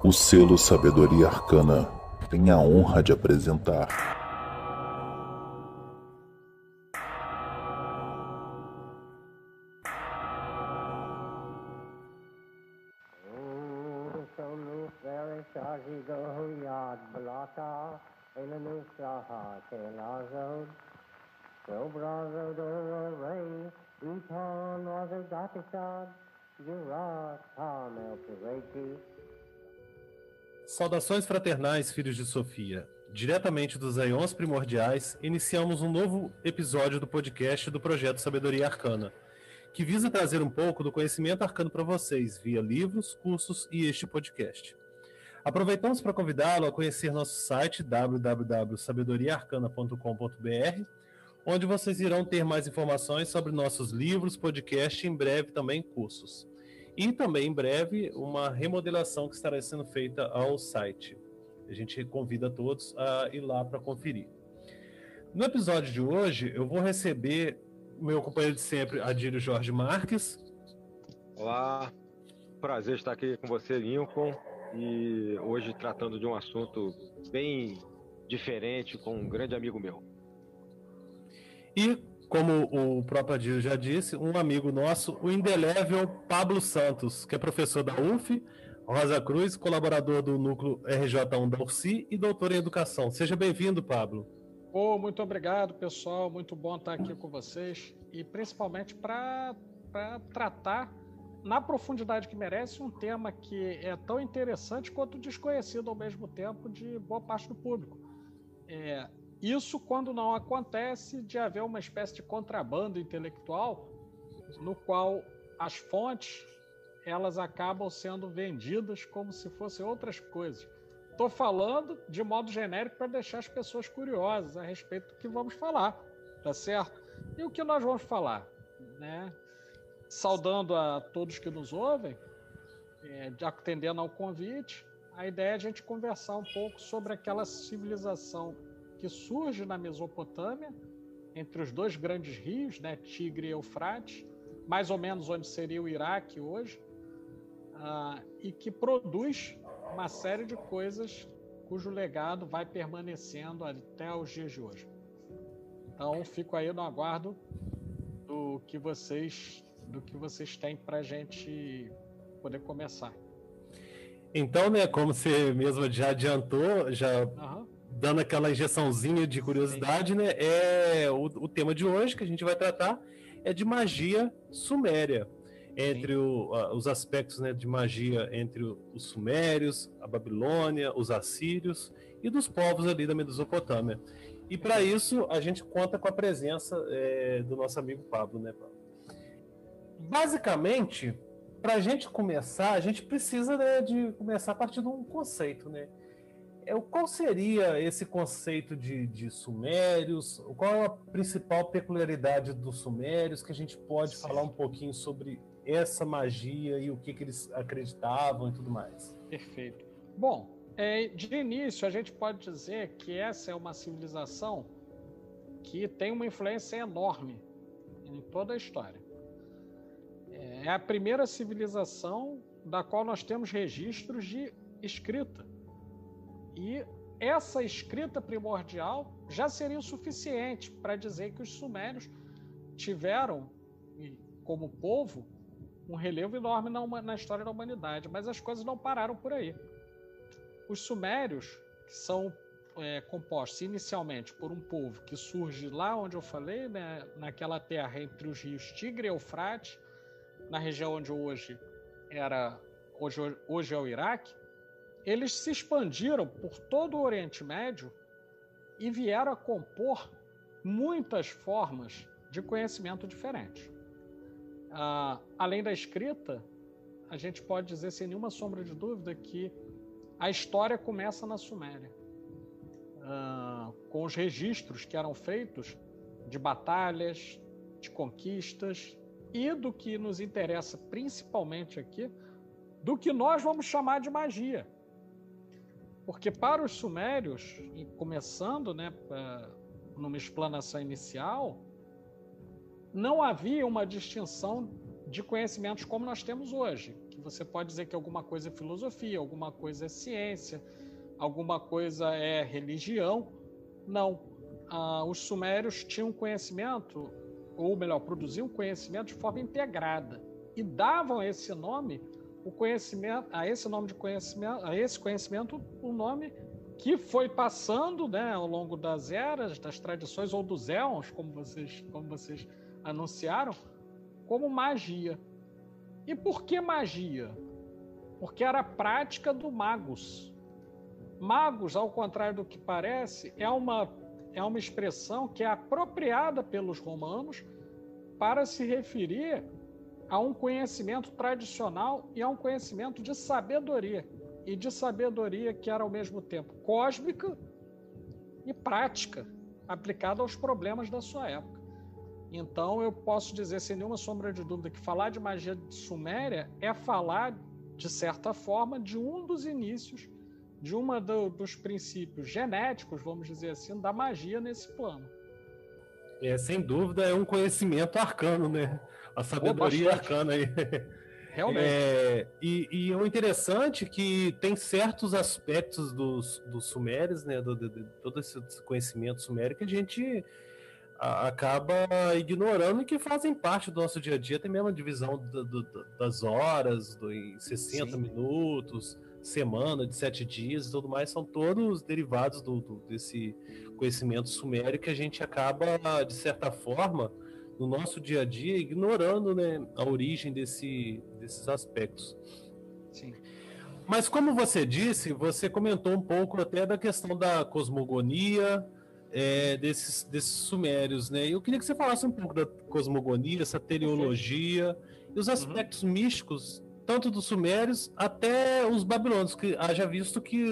O selo Sabedoria Arcana tem a honra de apresentar Saudações fraternais, filhos de Sofia. Diretamente dos Aeons Primordiais, iniciamos um novo episódio do podcast do Projeto Sabedoria Arcana, que visa trazer um pouco do conhecimento arcano para vocês, via livros, cursos e este podcast. Aproveitamos para convidá-lo a conhecer nosso site www.sabedoriaarcana.com.br, onde vocês irão ter mais informações sobre nossos livros, podcast e em breve também cursos. E também em breve uma remodelação que estará sendo feita ao site. A gente convida todos a ir lá para conferir. No episódio de hoje eu vou receber o meu companheiro de sempre, Adílio Jorge Marques. Olá, prazer estar aqui com você, Lincoln, e hoje tratando de um assunto bem diferente com um grande amigo meu. E, como o próprio Adílio já disse, um amigo nosso, o indelével Pablo Santos, que é professor da UF, Rosa Cruz, colaborador do Núcleo RJ1 da UFSI e doutor em Educação. Seja bem-vindo, Pablo. Muito obrigado, pessoal. Muito bom estar aqui com vocês e principalmente para tratar na profundidade que merece um tema que é tão interessante quanto desconhecido ao mesmo tempo de boa parte do público. Isso quando não acontece de haver uma espécie de contrabando intelectual no qual as fontes elas acabam sendo vendidas como se fossem outras coisas. Estou falando de modo genérico para deixar as pessoas curiosas a respeito do que vamos falar, tá certo? E o que nós vamos falar, né? Saudando a todos que nos ouvem, atendendo ao convite, a ideia é a gente conversar um pouco sobre aquela civilização que surge na Mesopotâmia, entre os dois grandes rios, né, Tigre e Eufrates, mais ou menos onde seria o Iraque hoje, e que produz uma série de coisas cujo legado vai permanecendo até os dias de hoje. Então, fico aí no aguardo do que vocês têm para a gente poder começar. Então, né, como você mesmo já adiantou, dando aquela injeçãozinha de curiosidade, né, o tema de hoje que a gente vai tratar é de magia suméria, entre os aspectos, né, de magia entre os sumérios, a Babilônia, os assírios e dos povos ali da Mesopotâmia. E para isso a gente conta com a presença do nosso amigo Pablo, né, Pablo? Basicamente, para a gente começar, a gente precisa, né, de começar a partir de um conceito, né? Qual seria esse conceito de sumérios? Qual é a principal peculiaridade dos sumérios? Que a gente pode falar um pouquinho sobre essa magia e o que eles acreditavam e tudo mais. Perfeito. Bom, de início a gente pode dizer que essa é uma civilização que tem uma influência enorme em toda a história. É a primeira civilização da qual nós temos registros de escrita. E essa escrita primordial já seria o suficiente para dizer que os sumérios tiveram, como povo, um relevo enorme na história da humanidade. Mas as coisas não pararam por aí. Os sumérios, que são compostos inicialmente por um povo que surge lá onde eu falei, né, naquela terra entre os rios Tigre e Eufrates, na região onde hoje é o Iraque, eles se expandiram por todo o Oriente Médio e vieram a compor muitas formas de conhecimento diferentes. Além da escrita, a gente pode dizer sem nenhuma sombra de dúvida que a história começa na Suméria, com os registros que eram feitos de batalhas, de conquistas e do que nos interessa principalmente aqui, do que nós vamos chamar de magia. Porque para os sumérios, começando, né, numa explanação inicial, não havia uma distinção de conhecimentos como nós temos hoje, que você pode dizer que alguma coisa é filosofia, alguma coisa é ciência, alguma coisa é religião. Não. Os sumérios tinham conhecimento, ou melhor, produziam conhecimento de forma integrada e davam esse nome, o conhecimento, a esse nome de conhecimento, a esse conhecimento, o nome que foi passando, né, ao longo das eras, das tradições ou dos éons, como vocês anunciaram, como magia. E por que magia? Porque era a prática do magus. Magus, ao contrário do que parece, é uma expressão que é apropriada pelos romanos para se referir a um conhecimento tradicional e a um conhecimento de sabedoria. E de sabedoria que era ao mesmo tempo cósmica e prática, aplicada aos problemas da sua época. Então eu posso dizer sem nenhuma sombra de dúvida que falar de magia suméria é falar, de certa forma, de um dos inícios, de dos princípios genéticos, vamos dizer assim, da magia nesse plano. Sem dúvida é um conhecimento arcano, né? A sabedoria arcana aí. Realmente. E o interessante é que tem certos aspectos dos sumérios, né? De todo esse conhecimento sumério que a gente acaba ignorando e que fazem parte do nosso dia a dia, até mesmo a divisão das horas, em 60 minutos, semana, de 7 dias e tudo mais, são todos derivados desse conhecimento sumério que a gente acaba, de certa forma, no nosso dia a dia, ignorando, né, a origem desses aspectos. Sim. Mas como você disse, você comentou um pouco até da questão da cosmogonia, desses sumérios, né? Eu queria que você falasse um pouco da cosmogonia, essa teleologia e os aspectos místicos, tanto dos sumérios até os babilônios, que haja visto que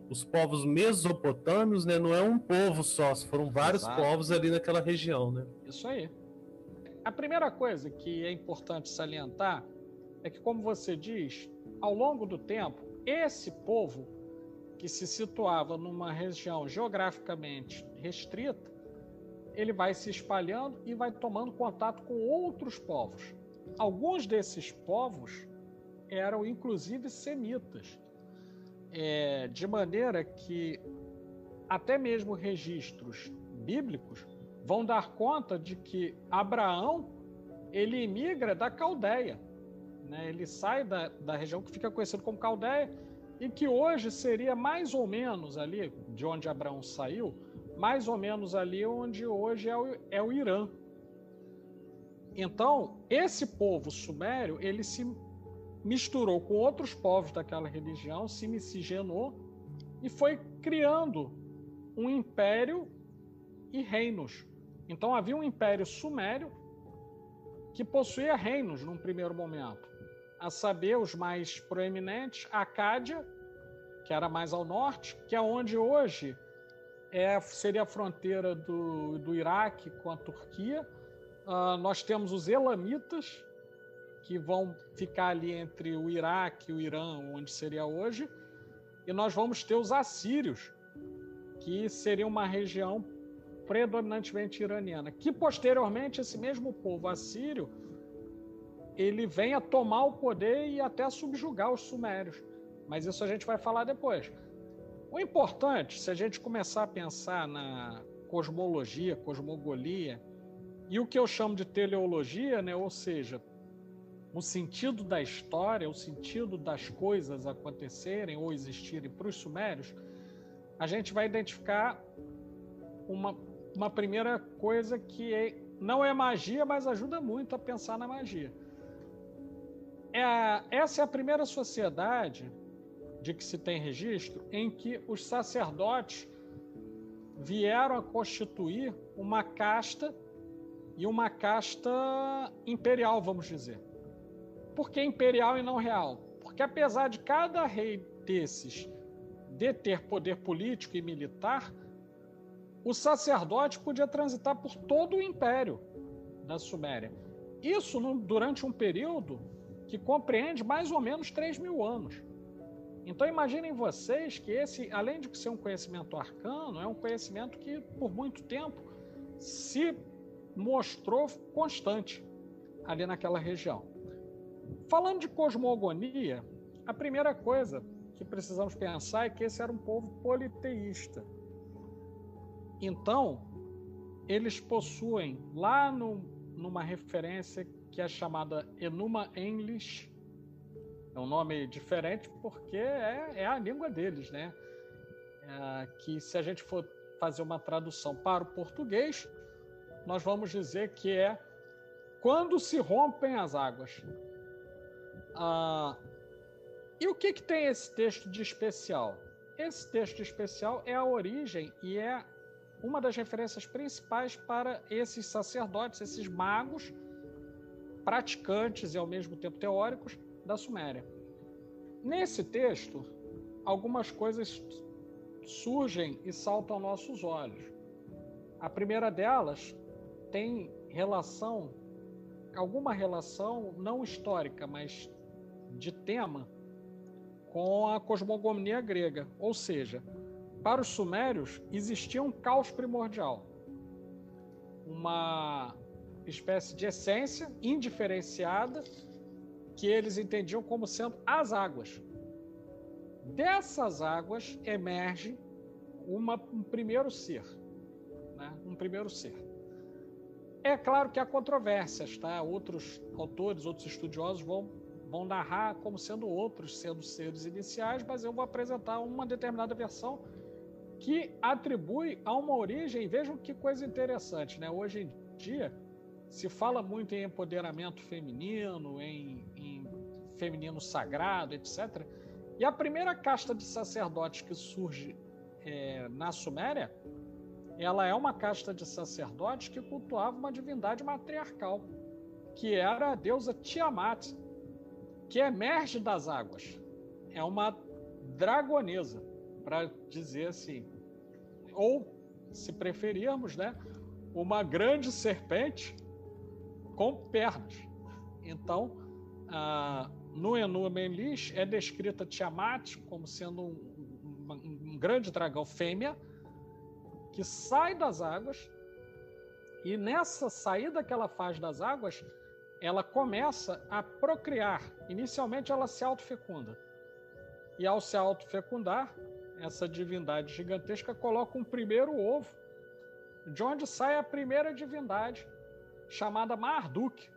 os povos mesopotâmios, né, não é um povo só, foram vários povos ali naquela região, né? Isso aí. A primeira coisa que é importante salientar é que, como você diz, ao longo do tempo, esse povo que se situava numa região geograficamente restrita, ele vai se espalhando e vai tomando contato com outros povos. Alguns desses povos eram, inclusive, semitas, de maneira que até mesmo registros bíblicos vão dar conta de que Abraão ele imigra da Caldeia, né? Ele sai da região que fica conhecida como Caldeia e que hoje seria mais ou menos ali, de onde Abraão saiu, mais ou menos ali onde hoje é o Irã. Então, esse povo sumério, ele se misturou com outros povos daquela religião, se miscigenou e foi criando um império e reinos. Então, havia um império sumério que possuía reinos num primeiro momento, a saber, os mais proeminentes, Acádia, que era mais ao norte, que é onde hoje seria a fronteira do Iraque com a Turquia. Nós temos os Elamitas, que vão ficar ali entre o Iraque e o Irã, onde seria hoje, e nós vamos ter os Assírios, que seria uma região predominantemente iraniana, que posteriormente esse mesmo povo assírio ele vem a tomar o poder e até subjugar os sumérios. Mas isso a gente vai falar depois. O importante, se a gente começar a pensar na cosmologia, cosmogonia, e o que eu chamo de teleologia, né? Ou seja, o sentido da história, o sentido das coisas acontecerem ou existirem para os sumérios, a gente vai identificar uma primeira coisa que não é magia, mas ajuda muito a pensar na magia. Essa é a primeira sociedade de que se tem registro em que os sacerdotes vieram a constituir uma casta e uma casta imperial, vamos dizer. Por que imperial e não real? Porque apesar de cada rei desses deter poder político e militar, o sacerdote podia transitar por todo o império da Suméria. Isso durante um período que compreende mais ou menos 3.000 anos. Então imaginem vocês que esse, além de ser um conhecimento arcano, é um conhecimento que por muito tempo se mostrou constante ali naquela região. Falando de cosmogonia, a primeira coisa que precisamos pensar é que esse era um povo politeísta. Então, eles possuem lá numa referência que é chamada Enuma Elish. É um nome diferente porque é a língua deles, né? Que se a gente for fazer uma tradução para o português, nós vamos dizer que é quando se rompem as águas. E o que tem esse texto de especial? Esse texto de especial é a origem e é uma das referências principais para esses sacerdotes, esses magos, praticantes e ao mesmo tempo teóricos da Suméria. Nesse texto, algumas coisas surgem e saltam aos nossos olhos. A primeira delas tem alguma relação não histórica, mas de tema, com a cosmogonia grega. Ou seja, para os sumérios existia um caos primordial, uma espécie de essência indiferenciada que eles entendiam como sendo as águas. Dessas águas emerge um primeiro ser, né? Um primeiro ser. É claro que há controvérsias, tá? Outros autores, outros estudiosos vão narrar como sendo seres iniciais, mas eu vou apresentar uma determinada versão que atribui a uma origem. Vejam que coisa interessante, né? Hoje em dia se fala muito em empoderamento feminino, em feminino sagrado, etc. E a primeira casta de sacerdotes que surge na Suméria, ela é uma casta de sacerdotes que cultuava uma divindade matriarcal, que era a deusa Tiamat, que emerge das águas. É uma dragonesa, para dizer assim. Ou, se preferirmos, né, uma grande serpente com pernas. Então, no Enuma Elish é descrita Tiamat como sendo um grande dragão fêmea que sai das águas, e nessa saída que ela faz das águas, ela começa a procriar. Inicialmente ela se autofecunda. E ao se autofecundar, essa divindade gigantesca coloca um primeiro ovo, de onde sai a primeira divindade, chamada Marduk.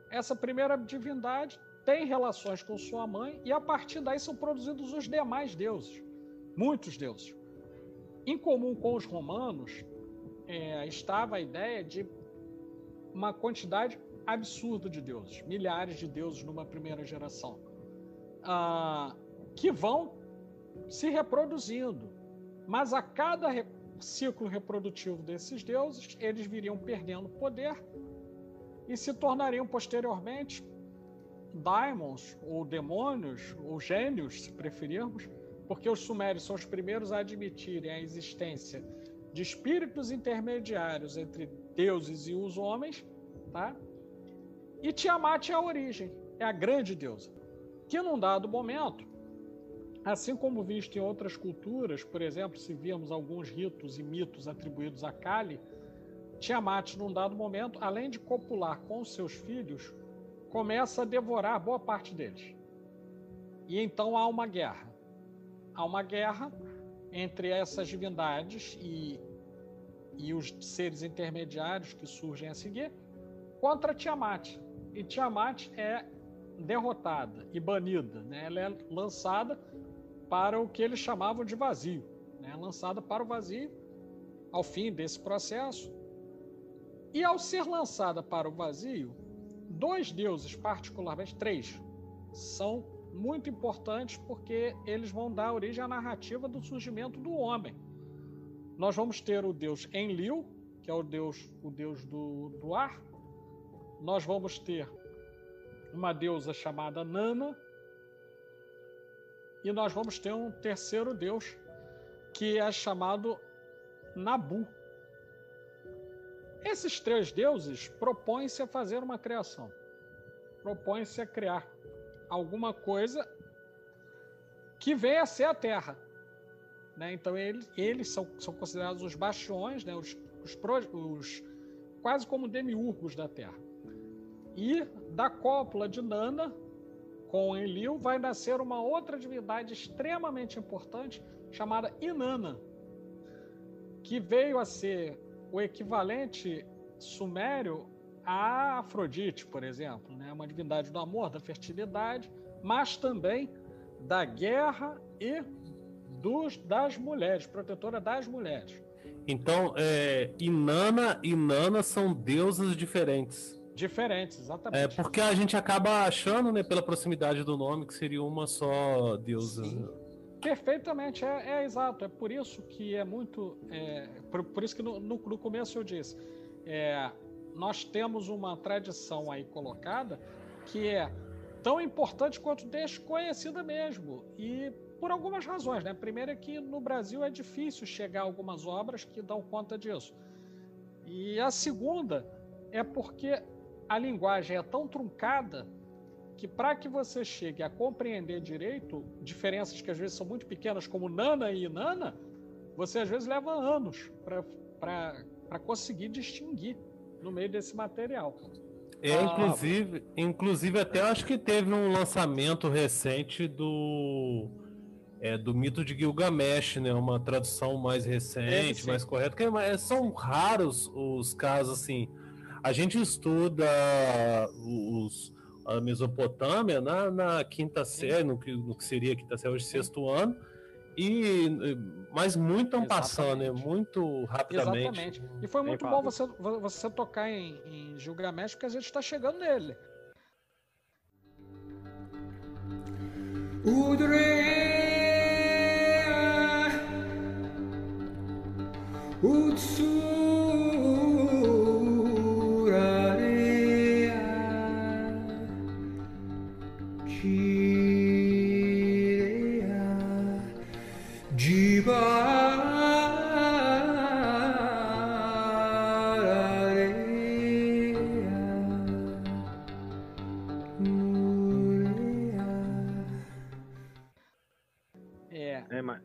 Essa primeira divindade tem relações com sua mãe, e a partir daí são produzidos os demais deuses, muitos deuses. Em comum com os romanos, estava a ideia de uma quantidade absurda de deuses, milhares de deuses numa primeira geração, que vão se reproduzindo, mas a cada ciclo reprodutivo desses deuses, eles viriam perdendo poder e se tornariam posteriormente daimons, ou demônios, ou gênios, se preferirmos, porque os sumérios são os primeiros a admitirem a existência de espíritos intermediários entre deuses e os homens, tá? E Tiamat é a origem, é a grande deusa, que num dado momento, assim como visto em outras culturas, por exemplo, se virmos alguns ritos e mitos atribuídos a Kali, Tiamat, num dado momento, além de copular com os seus filhos, começa a devorar boa parte deles. E então há uma guerra. Há uma guerra entre essas divindades e os seres intermediários que surgem a seguir contra Tiamat. E Tiamat é derrotada e banida, né? Ela é lançada para o que eles chamavam de vazio, né? Lançada para o vazio ao fim desse processo. E ao ser lançada para o vazio, dois deuses, particularmente três, são muito importantes porque eles vão dar origem à narrativa do surgimento do homem. Nós vamos ter o deus Enlil, que é o deus do ar. Nós vamos ter uma deusa chamada Nana. E nós vamos ter um terceiro deus, que é chamado Nabu. Esses três deuses propõem-se a fazer uma criação. Propõem-se a criar alguma coisa que venha a ser a Terra, né? Então eles são considerados os bastiões, né? os quase como demiurgos da Terra. E da cópula de Nana com Enlil vai nascer uma outra divindade extremamente importante chamada Inanna, que veio a ser o equivalente sumério a Afrodite, por exemplo, né? Uma divindade do amor, da fertilidade, mas também da guerra e das mulheres, protetora das mulheres. Então, Inanna e Nana são deusas diferentes. Diferentes, exatamente. Porque a gente acaba achando, né, pela proximidade do nome, que seria uma só deusa. Sim. Perfeitamente, exato. É por isso que é muito... por isso que no começo eu disse, nós temos uma tradição aí colocada que é tão importante quanto desconhecida mesmo. E por algumas razões, né? A primeira é que no Brasil é difícil chegar a algumas obras que dão conta disso. E a segunda é porque a linguagem é tão truncada que para que você chegue a compreender direito diferenças que às vezes são muito pequenas, como Nana e Inanna, você às vezes leva anos para conseguir distinguir no meio desse material. Inclusive até acho que teve um lançamento recente do mito de Gilgamesh, né? Uma tradução mais recente, mais correta, porque são raros os casos assim. A gente estuda a Mesopotâmia na quinta série, no que seria a quinta série, hoje sexto ano, mas muito estão passando, né? Muito rapidamente. Exatamente. E foi muito bom você tocar em Gilgamesh, porque a gente está chegando nele.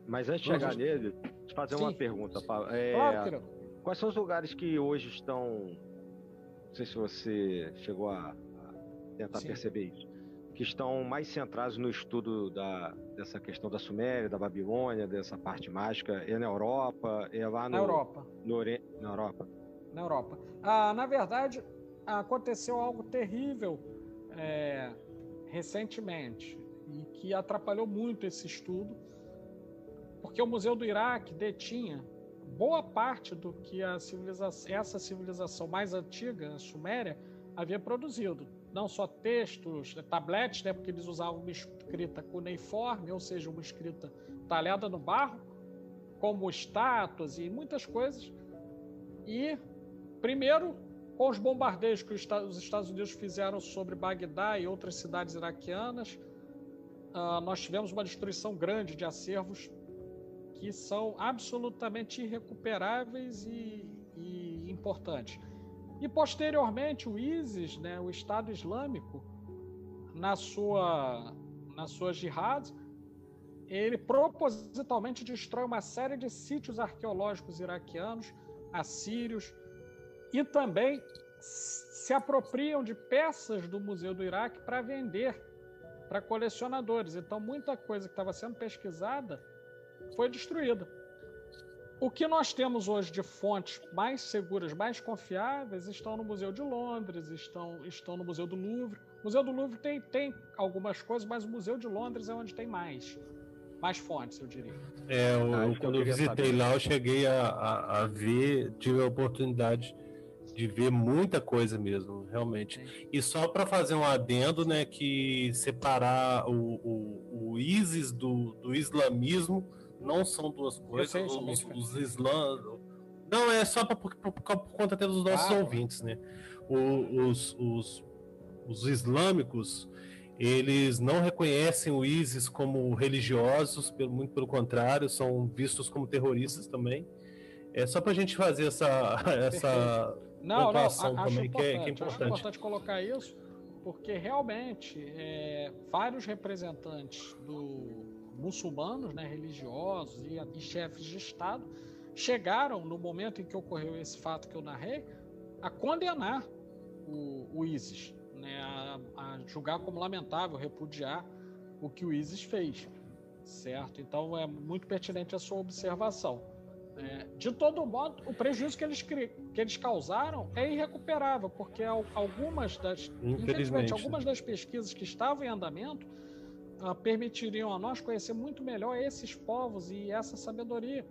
Mas antes de chegar nele, deixa eu fazer uma pergunta, Paulo. Claro. Quais são os lugares que hoje estão, não sei se você chegou a tentar perceber isso, que estão mais centrados no estudo dessa questão da Suméria, da Babilônia, dessa parte mágica? É na Europa? É lá na Europa. Na Europa? Na Europa. Na verdade, aconteceu algo terrível recentemente e que atrapalhou muito esse estudo, porque o Museu do Iraque detinha boa parte do que essa civilização mais antiga, a Suméria, havia produzido. Não só textos, tabletes, né, porque eles usavam uma escrita cuneiforme, ou seja, uma escrita talhada no barro, como estátuas e muitas coisas. E, primeiro, com os bombardeios que os Estados Unidos fizeram sobre Bagdá e outras cidades iraquianas, nós tivemos uma destruição grande de acervos que são absolutamente irrecuperáveis e importantes. E, posteriormente, o ISIS, né, o Estado Islâmico, na sua jihad, ele propositalmente destrói uma série de sítios arqueológicos iraquianos, assírios, e também se apropriam de peças do Museu do Iraque para vender para colecionadores. Então, muita coisa que estava sendo pesquisada foi destruída. O que nós temos hoje de fontes mais seguras, mais confiáveis, estão no Museu de Londres, estão no Museu do Louvre. O Museu do Louvre tem algumas coisas, mas o Museu de Londres é onde tem mais fontes, eu diria. Quando eu visitei lá, eu cheguei a ver, tive a oportunidade de ver muita coisa mesmo, realmente. Sim. E só para fazer um adendo, né, que separar o ISIS do islamismo não são duas coisas. Os islãs... Não, é só por conta até dos nossos ouvintes, né? Os islâmicos, eles não reconhecem o ISIS como religiosos, muito pelo contrário, são vistos como terroristas também. É só para a gente fazer essa pontuação também, que é importante. Acho importante colocar isso, porque realmente vários representantes muçulmanos, né, religiosos e chefes de Estado chegaram, no momento em que ocorreu esse fato que eu narrei, a condenar o ISIS, né, a julgar como lamentável, repudiar o que o ISIS fez, certo? Então é muito pertinente a sua observação. De todo modo, o prejuízo que eles causaram é irrecuperável, porque infelizmente, algumas das pesquisas que estavam em andamento permitiriam a nós conhecer muito melhor esses povos e essa sabedoria.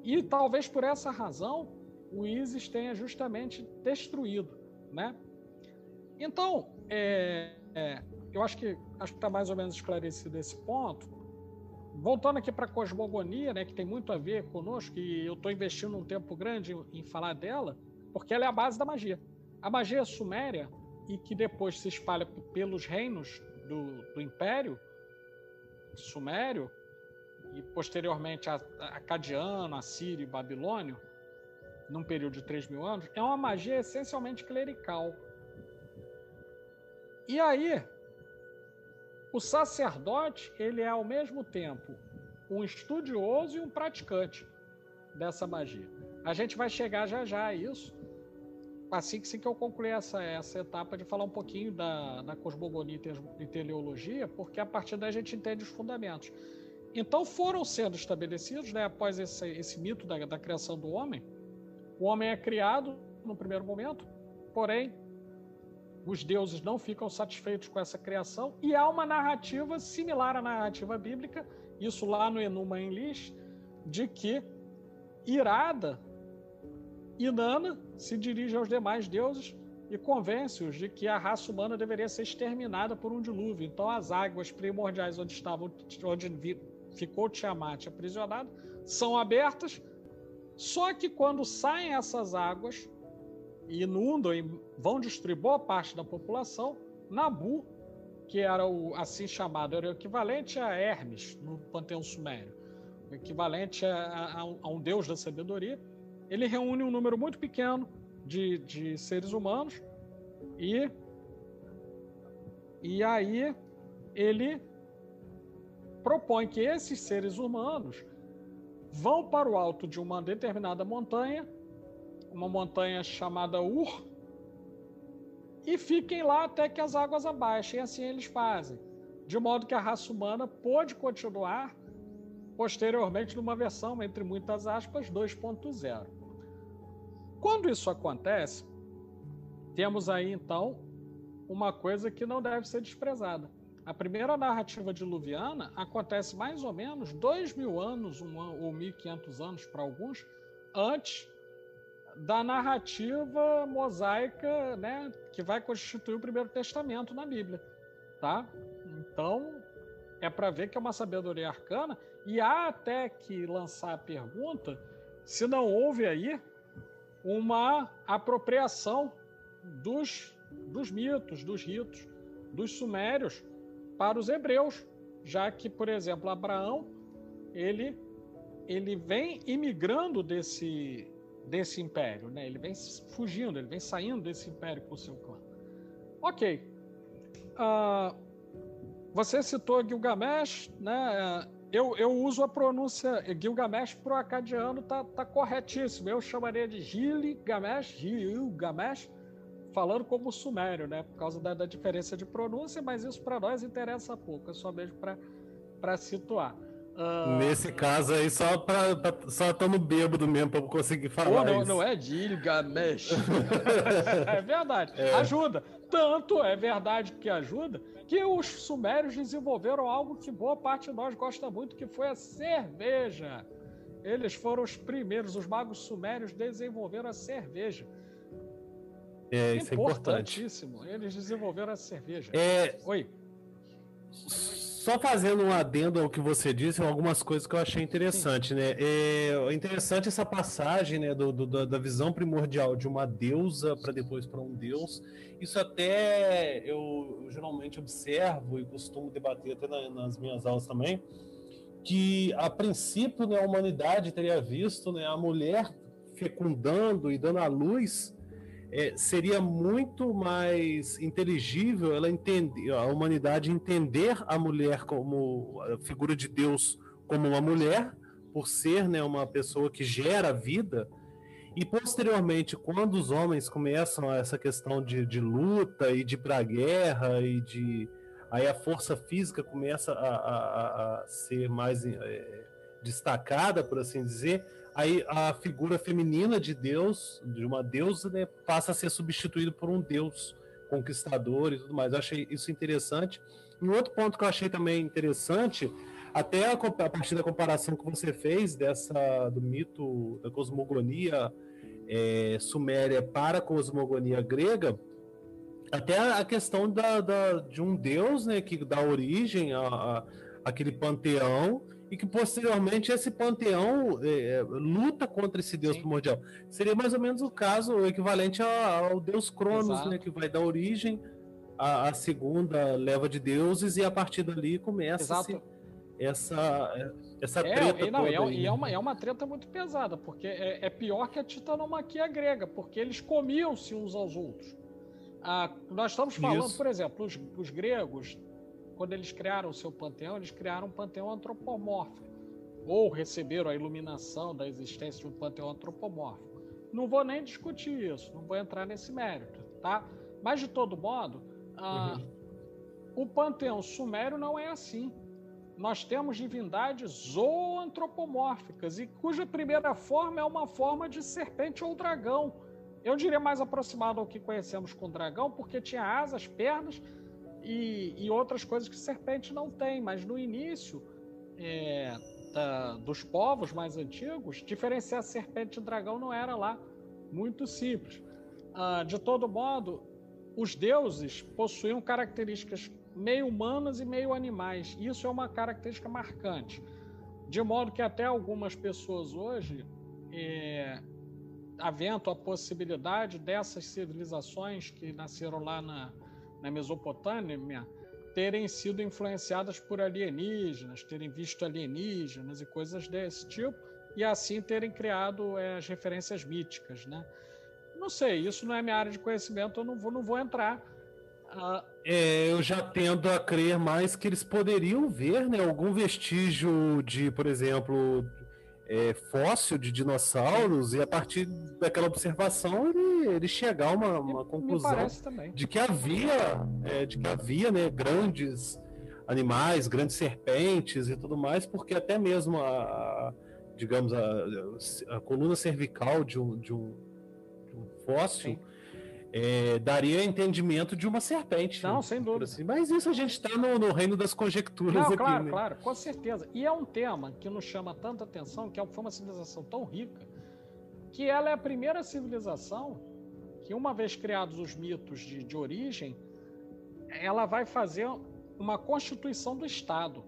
E talvez por essa razão o ISIS tenha justamente destruído, né? Então, eu acho que está mais ou menos esclarecido esse ponto. Voltando aqui para a cosmogonia, né, que tem muito a ver conosco, e eu estou investindo um tempo grande em falar dela, porque ela é a base da magia. A magia suméria, e que depois se espalha pelos reinos do Império Sumério, e posteriormente acadiano, assírio e babilônio, num período de 3.000 anos, é uma magia essencialmente clerical. E aí, o sacerdote, ele é ao mesmo tempo um estudioso e um praticante dessa magia. A gente vai chegar já a isso, assim que eu concluir essa etapa de falar um pouquinho da cosmogonia e teleologia, porque a partir daí a gente entende os fundamentos. Então foram sendo estabelecidos, né, após esse mito da criação do homem, o homem é criado no primeiro momento, porém os deuses não ficam satisfeitos com essa criação, e há uma narrativa similar à narrativa bíblica, isso lá no Enuma Elish, de que, irada, Inanna se dirige aos demais deuses e convence-os de que a raça humana deveria ser exterminada por um dilúvio. Então as águas primordiais onde ficou Tiamat aprisionado são abertas, só que quando saem essas águas e inundam e vão destruir boa parte da população, Nabu, que era assim chamado, era o equivalente a Hermes no panteão sumério, o equivalente a um deus da sabedoria, ele reúne um número muito pequeno de seres humanos e aí ele propõe que esses seres humanos vão para o alto de uma determinada montanha, uma montanha chamada Ur, e fiquem lá até que as águas abaixem, e assim eles fazem, de modo que a raça humana pôde continuar posteriormente numa versão, entre muitas aspas, 2.0. Quando isso acontece, temos aí então uma coisa que não deve ser desprezada. A primeira narrativa diluviana acontece mais ou menos 2.000 anos, ou 1.500 anos para alguns, antes da narrativa mosaica, né, que vai constituir o Primeiro Testamento na Bíblia, tá? Então, é para ver que é uma sabedoria arcana, e há até que lançar a pergunta se não houve aí uma apropriação dos mitos, dos ritos, dos sumérios para os hebreus, já que, por exemplo, Abraão, ele vem imigrando desse império, né? Ele vem fugindo, ele vem saindo desse império com o seu clã. Ok. Você citou Gilgamesh, né? Eu uso a pronúncia Gilgamesh para o acadiano, tá corretíssimo. Eu chamaria de Gilgamesh, falando como sumério, né? Por causa da diferença de pronúncia, mas isso para nós interessa pouco, é só mesmo para situar. Nesse caso aí, só estamos bêbado mesmo para conseguir falar isso. Não é Gilgamesh. É verdade, ajuda. Tanto é verdade que ajuda, que os sumérios desenvolveram algo que boa parte de nós gosta muito, que foi a cerveja. Eles foram os primeiros, os magos sumérios desenvolveram a cerveja. Isso é importantíssimo. Eles desenvolveram a cerveja. Oi. Só fazendo um adendo ao que você disse, algumas coisas que eu achei interessante, né? É interessante essa passagem, né, da visão primordial de uma deusa para depois para um deus. Isso até eu geralmente observo e costumo debater até nas minhas aulas também, que a princípio, né, a humanidade teria visto, né, a mulher fecundando e dando à luz. Seria muito mais inteligível a humanidade entender a mulher como a figura de Deus como uma mulher, por ser, né, uma pessoa que gera vida, E posteriormente, quando os homens começam essa questão de luta e de ir para a guerra aí a força física começa a ser mais destacada, por assim dizer, aí a figura feminina de Deus, de uma deusa, né, passa a ser substituída por um deus conquistador e tudo mais. Eu achei isso interessante. E um outro ponto que eu achei também interessante, até a partir da comparação que você fez do mito da cosmogonia suméria para a cosmogonia grega, até a questão de um deus, né, que dá origem àquele panteão, e que posteriormente esse panteão luta contra esse deus primordial. Seria mais ou menos o caso, o equivalente ao deus Cronos, né, que vai dar origem à segunda leva de deuses, e a partir dali começa essa treta toda. É uma treta muito pesada, porque é pior que a titanomaquia grega, porque eles comiam-se uns aos outros. Nós estamos falando, por exemplo, os gregos, quando eles criaram o seu panteão, eles criaram um panteão antropomórfico, ou receberam a iluminação da existência de um panteão antropomórfico. Não vou nem discutir isso, não vou entrar nesse mérito, tá? Mas, de todo modo, o panteão sumério não é assim. Nós temos divindades zoantropomórficas, e cuja primeira forma é uma forma de serpente ou dragão. Eu diria mais aproximado ao que conhecemos com dragão, porque tinha asas, pernas e outras coisas que serpente não tem. Mas no início dos povos mais antigos, diferenciar serpente e dragão não era lá muito simples. De todo modo, os deuses possuíam características meio humanas e meio animais. Isso é uma característica marcante. De modo que até algumas pessoas hoje aventam a possibilidade dessas civilizações que nasceram lá na Mesopotâmia terem sido influenciadas por alienígenas, terem visto alienígenas e coisas desse tipo, e assim terem criado as referências míticas, né? Não sei, isso não é minha área de conhecimento, eu não vou entrar. Eu já tendo a crer mais que eles poderiam ver, né, algum vestígio de, por exemplo, fóssil de dinossauros, e a partir daquela observação ele chegar a uma conclusão de que havia, né, grandes animais, grandes serpentes e tudo mais, porque até mesmo digamos a coluna cervical de um fóssil daria entendimento de uma serpente. Não, sem dúvida. Assim. Mas isso a gente está no reino das conjecturas. Não, aqui, claro, né? claro, com certeza. E é um tema que nos chama tanta atenção, que foi uma civilização tão rica, que ela é a primeira civilização que, uma vez criados os mitos de origem, ela vai fazer uma constituição do Estado.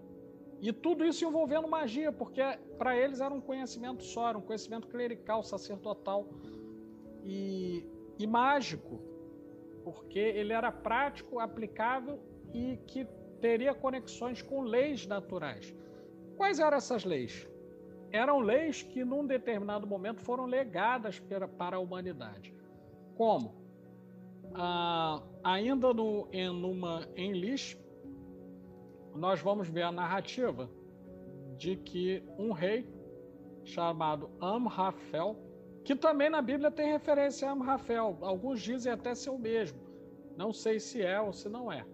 E tudo isso envolvendo magia, porque para eles era um conhecimento só, era um conhecimento clerical, sacerdotal e mágico, porque ele era prático, aplicável e que teria conexões com leis naturais. Quais eram essas leis? Eram leis que, num determinado momento, foram legadas para a humanidade. Como? Ainda em Lish, nós vamos ver a narrativa de que um rei chamado Amrafel, que também na Bíblia tem referência a Amrafel, alguns dizem até ser o mesmo, não sei se é ou se não é,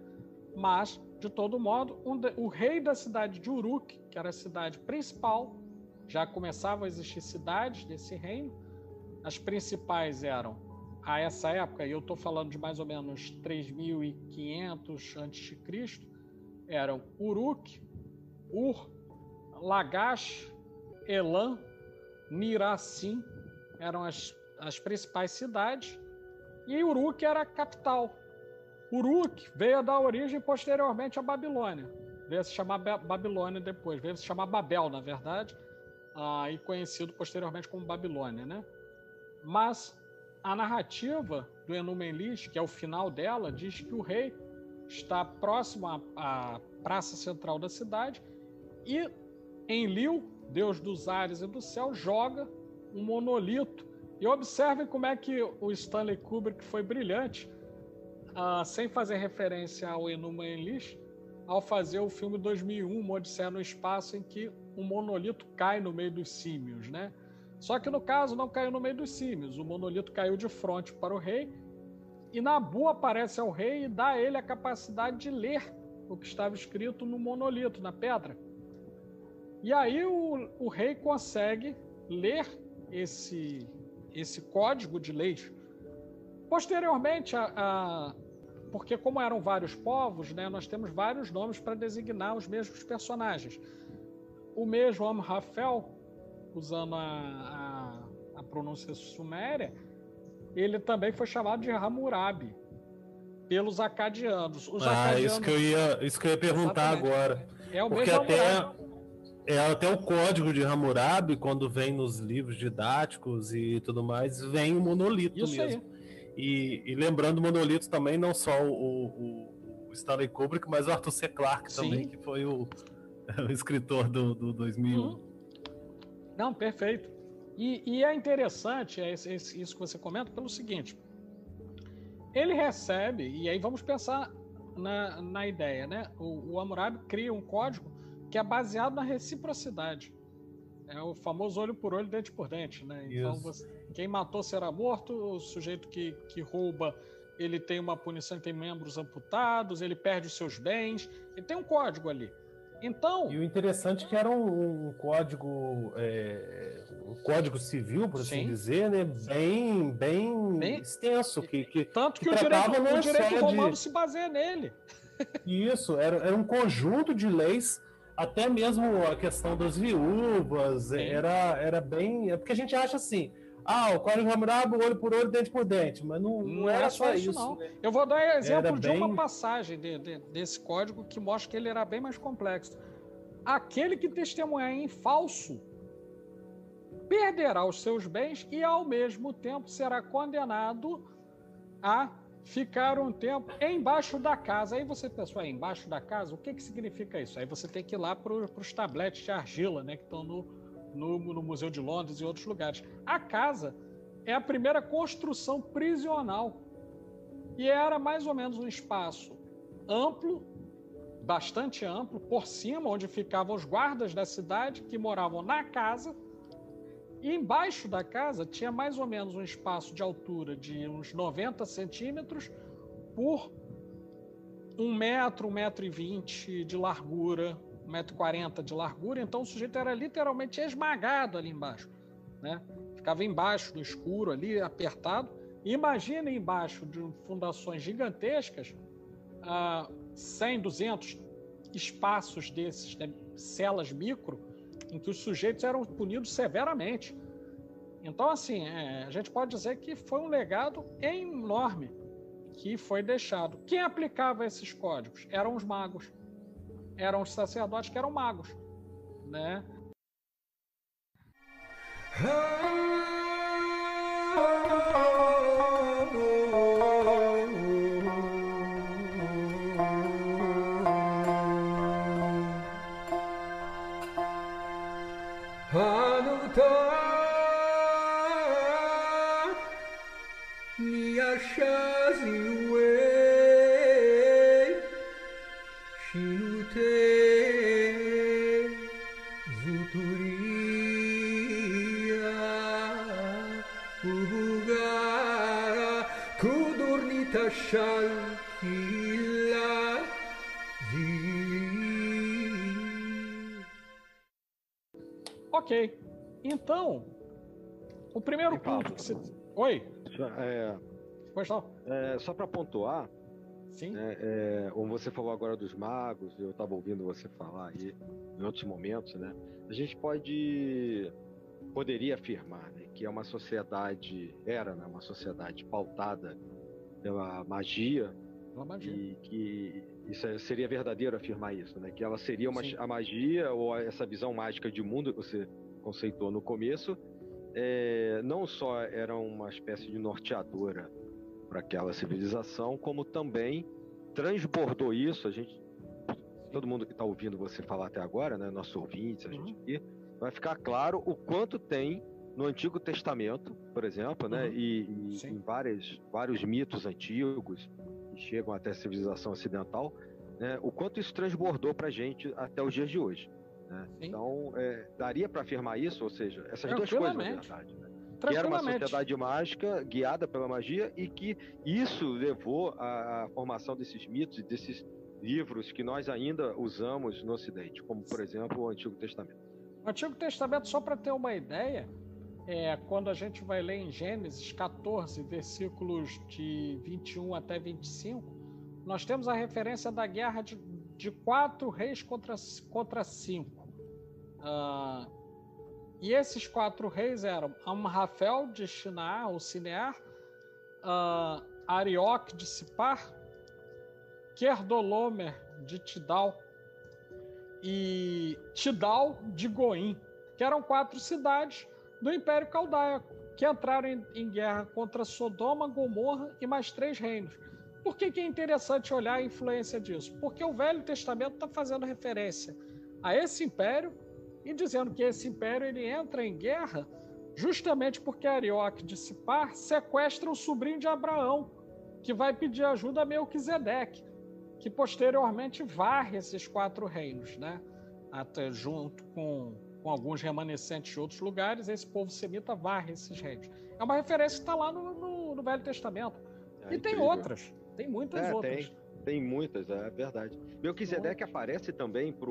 mas, de todo modo, o rei da cidade de Uruk, que era a cidade principal, já começavam a existir cidades desse reino, as principais eram, a essa época, e eu estou falando de mais ou menos 3.500 a.C., eram Uruk, Ur, Lagash, Elam, Niracim, eram as principais cidades, e Uruk era a capital. Uruk veio a dar origem posteriormente à Babilônia, veio a se chamar Babilônia depois, veio a se chamar Babel, na verdade, e conhecido posteriormente como Babilônia, né? Mas a narrativa do Enuma Elish, que é o final dela, diz que o rei está próximo à praça central da cidade e Enlil, deus dos ares e do céu, joga um monolito. E observem como é que o Stanley Kubrick foi brilhante, sem fazer referência ao Enuma Elish, ao fazer o filme 2001, Uma Odisseia no Espaço, em que um monolito cai no meio dos símios, né? Só que no caso não caiu no meio dos símios. O monolito caiu de frente para o rei e Nabu aparece ao rei e dá a ele a capacidade de ler o que estava escrito no monolito, na pedra. E aí o rei consegue ler esse código de leis. Posteriormente, porque como eram vários povos, né, nós temos vários nomes para designar os mesmos personagens. O mesmo Amrafel, usando a pronúncia suméria, ele também foi chamado de Hammurabi pelos acadianos. Os acadianos... Isso que eu ia perguntar agora. É o porque mesmo até o código de Hammurabi, quando vem nos livros didáticos e tudo mais, vem o monolito isso mesmo. Aí. E lembrando o monolito também, não só o Stanley Kubrick, mas o Arthur C. Clarke também, que foi o escritor do 2001. Não, perfeito. E é interessante isso que você comenta pelo seguinte. Ele recebe, e aí vamos pensar na ideia, né? O Hammurabi cria um código que é baseado na reciprocidade. É o famoso olho por olho, dente por dente, né? Então, quem matou será morto, o sujeito que rouba, ele tem uma punição, tem membros amputados, ele perde os seus bens, ele tem um código ali. Então... E o interessante é que era um código civil, por assim dizer, né? Bem extenso. Tanto que o direito romano se baseia nele. Isso, era um conjunto de leis, até mesmo a questão das viúvas, era bem... É porque a gente acha assim, o código Hammurabi, olho por olho, dente por dente, mas não era só isso. Não. Né? Eu vou dar exemplo de uma passagem desse código que mostra que ele era bem mais complexo. Aquele que testemunhar em falso perderá os seus bens e, ao mesmo tempo, será condenado a ficar um tempo embaixo da casa. Aí você pensou, embaixo da casa? O que significa isso? Aí você tem que ir lá para os tabletes de argila, né, que estão no Museu de Londres e outros lugares. A casa é a primeira construção prisional e era mais ou menos um espaço amplo, bastante amplo, por cima, onde ficavam os guardas da cidade que moravam na casa, e embaixo da casa tinha mais ou menos um espaço de altura de uns 90 centímetros por 1 metro, 1,20 m de largura, 1,40 m de largura. Então o sujeito era literalmente esmagado ali embaixo, né? Ficava embaixo, no escuro ali, apertado. Imagina embaixo de fundações gigantescas, 100, 200 espaços desses, né, celas micro, em que os sujeitos eram punidos severamente. Então, assim, a gente pode dizer que foi um legado enorme que foi deixado. Quem aplicava esses códigos? Eram os magos. Eram os sacerdotes que eram magos, né? Ok. Então, o primeiro ponto que você... Oi? Pois não. Só para pontuar, sim. Como você falou agora dos magos, eu estava ouvindo você falar aí em outros momentos, né? A gente poderia afirmar, né, que é uma sociedade, uma sociedade pautada pela magia, e que isso seria verdadeiro afirmar isso, né? Que ela seria a magia ou essa visão mágica de mundo que você conceitou no começo, não só era uma espécie de norteadora para aquela civilização, como também transbordou isso. Todo mundo que está ouvindo você falar até agora, né, nossos ouvintes, a gente aqui, vai ficar claro o quanto tem no Antigo Testamento, por exemplo, né, e em vários mitos antigos que chegam até a civilização ocidental, né, o quanto isso transbordou para a gente até os dias de hoje. Né? Então, daria para afirmar isso, ou seja, essas duas coisas, na verdade. Né? Que era uma sociedade mágica guiada pela magia e que isso levou à formação desses mitos e desses livros que nós ainda usamos no Ocidente, como, por exemplo, o Antigo Testamento. O Antigo Testamento, só para ter uma ideia, quando a gente vai ler em Gênesis 14, versículos de 21 até 25, nós temos a referência da guerra de 4 reis contra 5. E esses 4 reis eram Amrafel de Shinar, ou Sinear, Arioque de Sipar, Querdolomer de Tidal e Tidal de Goim, que eram 4 cidades do Império Caldaico, que entraram em guerra contra Sodoma, Gomorra e mais 3 reinos. Por que é interessante olhar a influência disso? Porque o Velho Testamento está fazendo referência a esse império e dizendo que esse império ele entra em guerra justamente porque Arioque de Sipar sequestra o sobrinho de Abraão, que vai pedir ajuda a Melquisedeque, que posteriormente varre esses 4 reinos, né? Até junto com alguns remanescentes de outros lugares, esse povo semita varre esses reinos. É uma referência que está lá no Velho Testamento. E tem outras, tem muitas outras. Tem muitas, é verdade. Melquisedeque aparece também para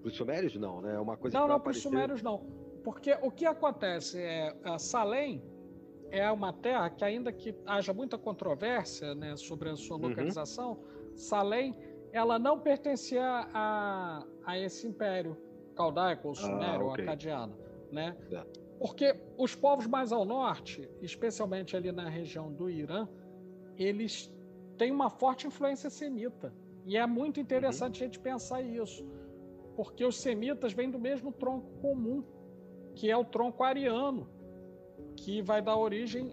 os sumérios, não, né? É uma coisa não, para os sumérios não. Porque o que acontece Salém é uma terra que, ainda que haja muita controvérsia, né, sobre a sua localização, Salém, ela não pertencia a esse império caldaico, ou sumério, ou acadiano, né? Porque os povos mais ao norte, especialmente ali na região do Irã, eles têm uma forte influência semita. E é muito interessante a gente pensar isso, porque os semitas vêm do mesmo tronco comum, que é o tronco ariano, que vai dar origem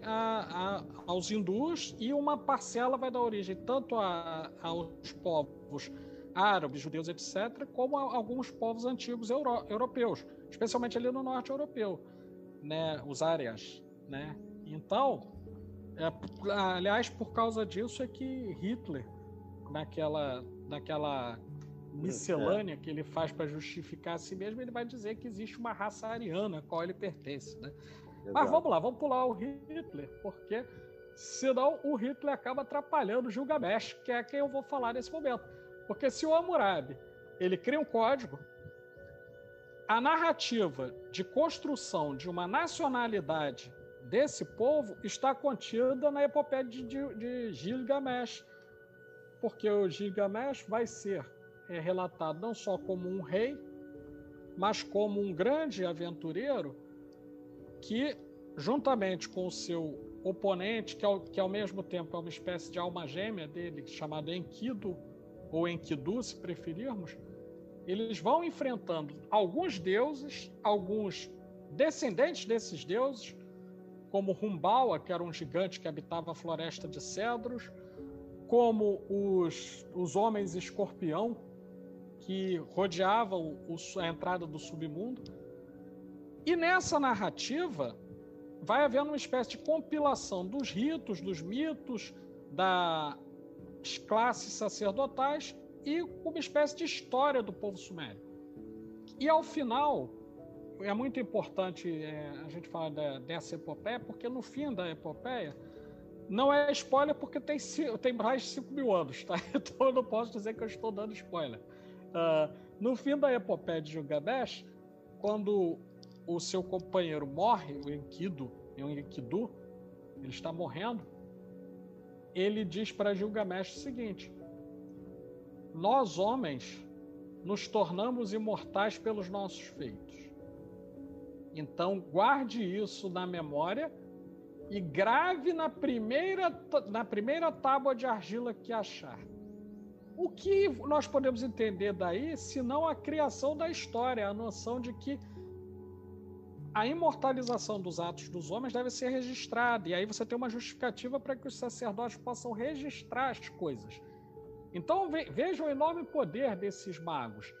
aos hindus, e uma parcela vai dar origem tanto aos povos árabes, judeus, etc., como a alguns povos antigos europeus, especialmente ali no norte europeu, né, os árias, né? Então, aliás, por causa disso é que Hitler, naquela miscelânea que ele faz para justificar a si mesmo, ele vai dizer que existe uma raça ariana a qual ele pertence, né? Mas vamos lá, vamos pular o Hitler, porque senão o Hitler acaba atrapalhando o Gilgamesh, que é quem eu vou falar nesse momento. Porque se o Hammurabi ele cria um código, a narrativa de construção de uma nacionalidade desse povo está contida na epopeia de Gilgamesh, porque o Gilgamesh vai ser relatado não só como um rei, mas como um grande aventureiro que, juntamente com o seu oponente, que ao mesmo tempo é uma espécie de alma gêmea dele, chamado Enkidu, ou Enkidu, se preferirmos, eles vão enfrentando alguns deuses, alguns descendentes desses deuses, como Humbawa, que era um gigante que habitava a floresta de cedros, como os homens escorpião, que rodeavam a entrada do submundo. E nessa narrativa vai havendo uma espécie de compilação dos ritos, dos mitos, das classes sacerdotais e uma espécie de história do povo sumério. E ao final, é muito importante a gente falar dessa epopeia, porque no fim da epopeia, não é spoiler porque tem mais de 5 mil anos, tá? Então eu não posso dizer que eu estou dando spoiler. No fim da epopeia de Gilgamesh, quando o seu companheiro morre, o Enkidu, ele está morrendo, ele diz para Gilgamesh o seguinte: nós, homens, nos tornamos imortais pelos nossos feitos. Então, guarde isso na memória e grave na primeira tábua de argila que achar. O que nós podemos entender daí, senão a criação da história, a noção de que a imortalização dos atos dos homens deve ser registrada, e aí você tem uma justificativa para que os sacerdotes possam registrar as coisas. Então vejam o enorme poder desses magos.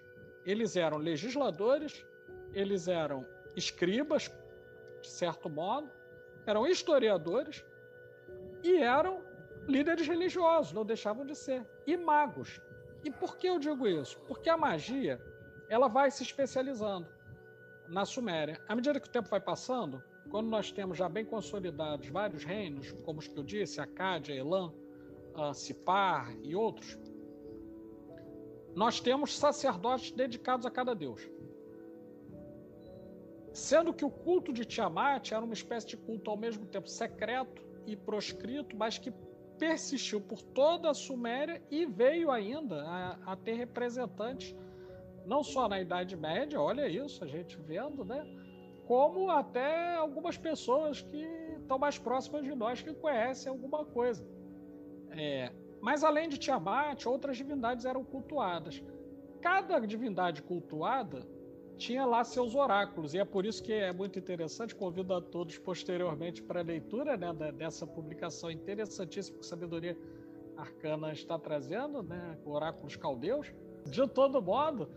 Eles eram legisladores, eles eram escribas, de certo modo, eram historiadores e eram líderes religiosos, não deixavam de ser, e magos. E por que eu digo isso? Porque a magia, ela vai se especializando na Suméria. À medida que o tempo vai passando, quando nós temos já bem consolidados vários reinos, como os que eu disse, Acádia, Elam, Sipar e outros, nós temos sacerdotes dedicados a cada deus. Sendo que o culto de Tiamat era uma espécie de culto ao mesmo tempo secreto e proscrito, mas que persistiu por toda a Suméria e veio ainda a ter representantes, não só na Idade Média, olha isso, a gente vendo, né? Como até algumas pessoas que estão mais próximas de nós que conhecem alguma coisa. Mas além de Tiamat, outras divindades eram cultuadas. Cada divindade cultuada tinha lá seus oráculos, e é por isso que é muito interessante, convido a todos posteriormente para a leitura, né, dessa publicação interessantíssima que a Sabedoria Arcana está trazendo, né, Oráculos Caldeus. De todo modo,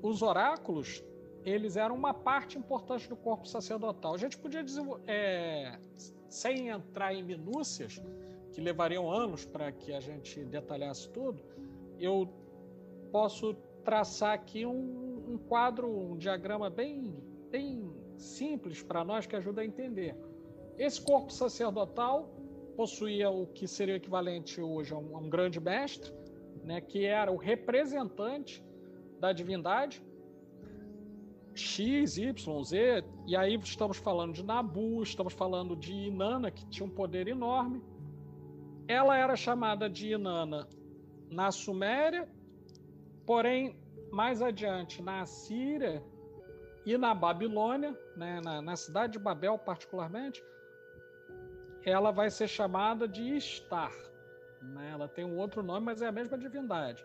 os oráculos, eles eram uma parte importante do corpo sacerdotal. A gente podia sem entrar em minúcias, que levariam anos para que a gente detalhasse tudo, eu posso traçar aqui um quadro, um diagrama bem simples para nós, que ajuda a entender. Esse corpo sacerdotal possuía o que seria equivalente hoje a um grande mestre, né, que era o representante da divindade, X, Y, Z, e aí estamos falando de Nabu, estamos falando de Inanna, que tinha um poder enorme. Ela era chamada de Inanna na Suméria, porém, mais adiante, na Assíria e na Babilônia, né, na cidade de Babel particularmente, ela vai ser chamada de Ishtar. Né? Ela tem um outro nome, mas é a mesma divindade.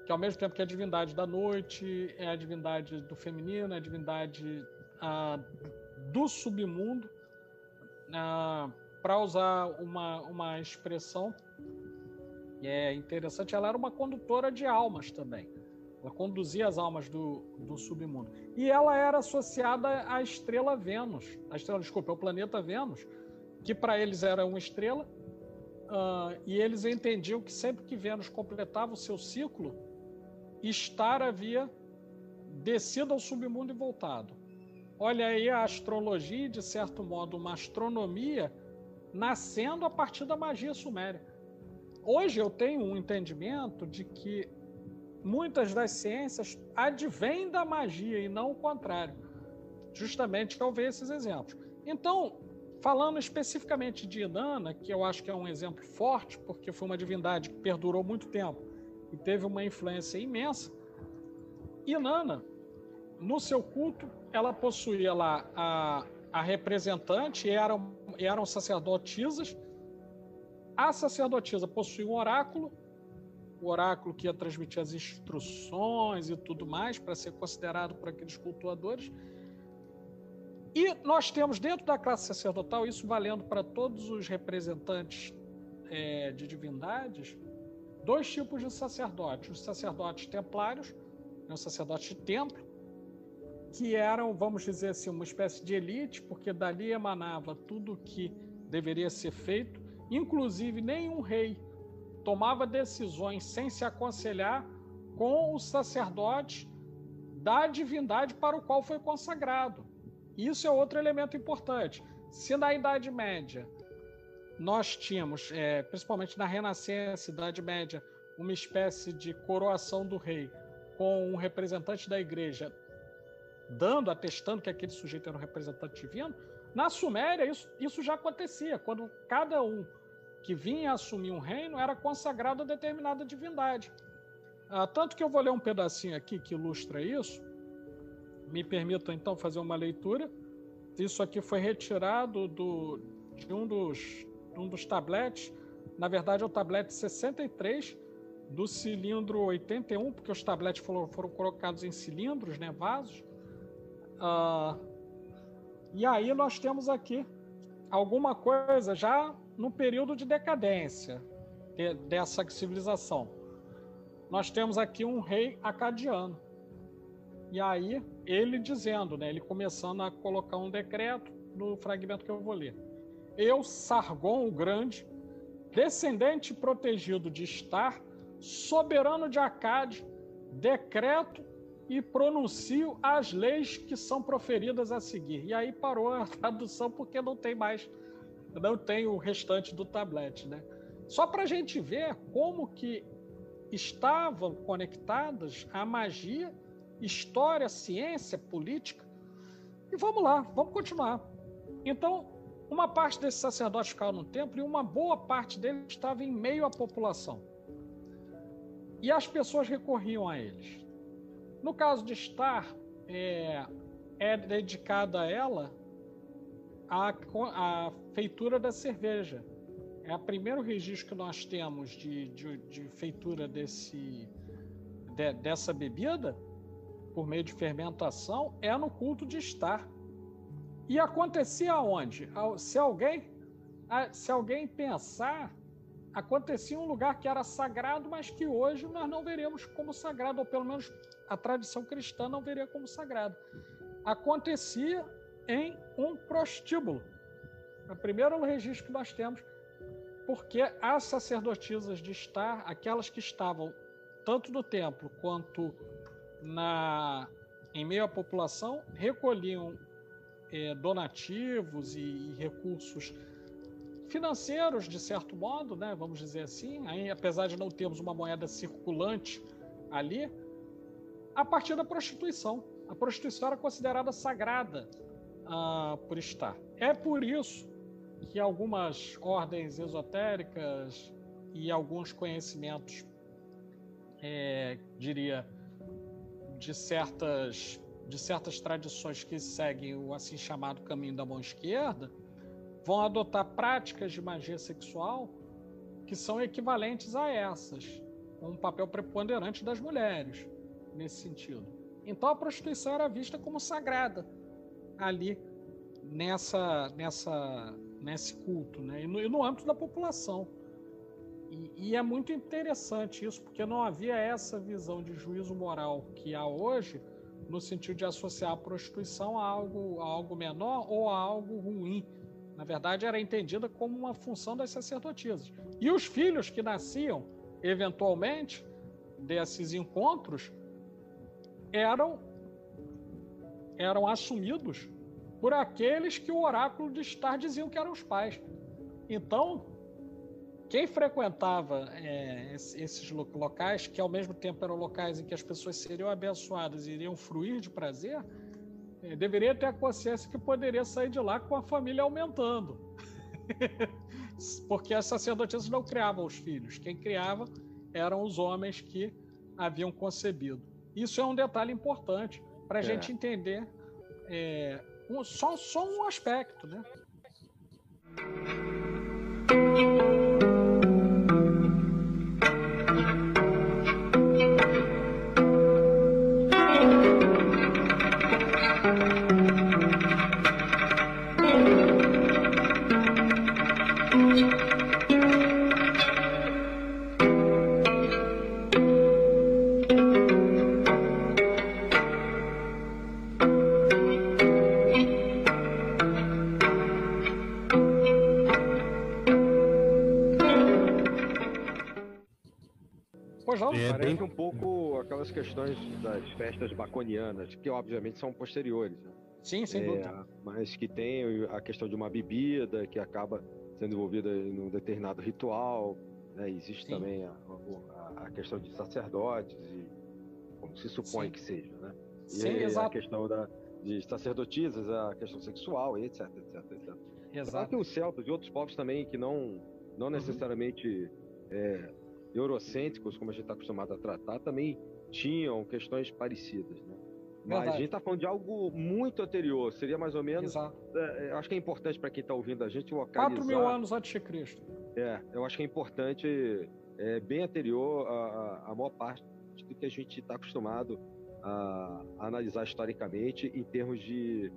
Que ao mesmo tempo que é a divindade da noite, é a divindade do feminino, é a divindade do submundo, para usar uma expressão que é interessante, ela era uma condutora de almas também. Ela conduzia as almas do submundo. E ela era associada à estrela Vênus, ao planeta Vênus, que para eles era uma estrela, e eles entendiam que sempre que Vênus completava o seu ciclo, Ishtar havia descido ao submundo e voltado. Olha aí a astrologia, de certo modo, uma astronomia nascendo a partir da magia suméria. Hoje eu tenho um entendimento de que muitas das ciências advêm da magia e não o contrário, justamente ao ver esses exemplos. Então, falando especificamente de Inanna, que eu acho que é um exemplo forte, porque foi uma divindade que perdurou muito tempo e teve uma influência imensa, Inanna, no seu culto, ela possuía lá a representante, eram sacerdotisas. A sacerdotisa possuía um oráculo, o oráculo que ia transmitir as instruções e tudo mais, para ser considerado por aqueles cultuadores. E nós temos dentro da classe sacerdotal, isso valendo para todos os representantes de divindades, dois tipos de sacerdotes. Os sacerdotes templários, os sacerdotes de templo, que eram, vamos dizer assim, uma espécie de elite, porque dali emanava tudo o que deveria ser feito. Inclusive, nenhum rei tomava decisões sem se aconselhar com o sacerdote da divindade para o qual foi consagrado. Isso é outro elemento importante. Se na Idade Média nós tínhamos, principalmente na Renascença, Idade Média, uma espécie de coroação do rei com um representante da igreja atestando que aquele sujeito era um representante divino, na Suméria isso já acontecia, quando cada um que vinha assumir um reino era consagrado a determinada divindade. Tanto que eu vou ler um pedacinho aqui que ilustra isso. Me permitam então fazer uma leitura. Isso aqui foi retirado de um dos tabletes, na verdade é o tablete 63 do cilindro 81, porque os tabletes foram colocados em cilindros, né, vasos. E aí nós temos aqui alguma coisa já no período de decadência dessa civilização. Nós temos aqui um rei acadiano. E aí ele dizendo, né, ele começando a colocar um decreto no fragmento que eu vou ler. Eu, Sargon o Grande, descendente protegido de Ishtar, soberano de Akkad, decreto e pronuncio as leis que são proferidas a seguir. E aí parou a tradução porque não tem o restante do tablet, né? Só para a gente ver como que estavam conectadas a magia, história, ciência, política. E vamos lá, vamos continuar. Então, uma parte desses sacerdotes ficava no templo e uma boa parte deles estava em meio à população. E as pessoas recorriam a eles. No caso de Star, é dedicada a ela a feitura da cerveja. É o primeiro registro que nós temos de feitura dessa bebida, por meio de fermentação, é no culto de Star. E acontecia onde? Se alguém pensar, acontecia em um lugar que era sagrado, mas que hoje nós não veremos como sagrado, ou pelo menos a tradição cristã não veria como sagrado. Acontecia em um prostíbulo. É o primeiro registro que nós temos, porque as sacerdotisas de Star, aquelas que estavam tanto no templo quanto em meio à população, recolhiam donativos e recursos financeiros, de certo modo, né, vamos dizer assim, aí, apesar de não termos uma moeda circulante ali, a partir da prostituição. A prostituição era considerada sagrada por Star. É por isso que algumas ordens esotéricas e alguns conhecimentos, diria, de certas tradições que seguem o assim chamado caminho da mão esquerda, vão adotar práticas de magia sexual que são equivalentes a essas, com um papel preponderante das mulheres, nesse sentido. Então a prostituição era vista como sagrada ali nesse culto, né? E no âmbito da população. E é muito interessante isso, porque não havia essa visão de juízo moral que há hoje, no sentido de associar a prostituição a algo menor ou a algo ruim. Na verdade, era entendida como uma função das sacerdotisas. E os filhos que nasciam, eventualmente, desses encontros, eram assumidos por aqueles que o oráculo de Star diziam que eram os pais. Então, quem frequentava esses locais, que ao mesmo tempo eram locais em que as pessoas seriam abençoadas e iriam fruir de prazer, deveria ter a consciência que poderia sair de lá com a família aumentando. Porque as sacerdotisas não criavam os filhos. Quem criava eram os homens que haviam concebido. Isso é um detalhe importante para a gente entender só um aspecto, né? Parece um pouco aquelas questões das festas baconianas, que obviamente são posteriores, né? Sim, sem dúvida. Mas que tem a questão de uma bebida que acaba sendo envolvida em um determinado ritual, né? Existe também a questão de sacerdotes, e como se supõe que seja, né? E a questão de sacerdotisas, a questão sexual, etc. Exato. Tem os celtas e outros povos também que não necessariamente eurocêntricos, como a gente está acostumado a tratar, também tinham questões parecidas, né? Mas a gente está falando de algo muito anterior, seria mais ou menos... acho que é importante para quem está ouvindo a gente localizar... 4.000 anos antes de Cristo. Eu acho que é importante, bem anterior à maior parte do que a gente está acostumado a analisar historicamente em termos de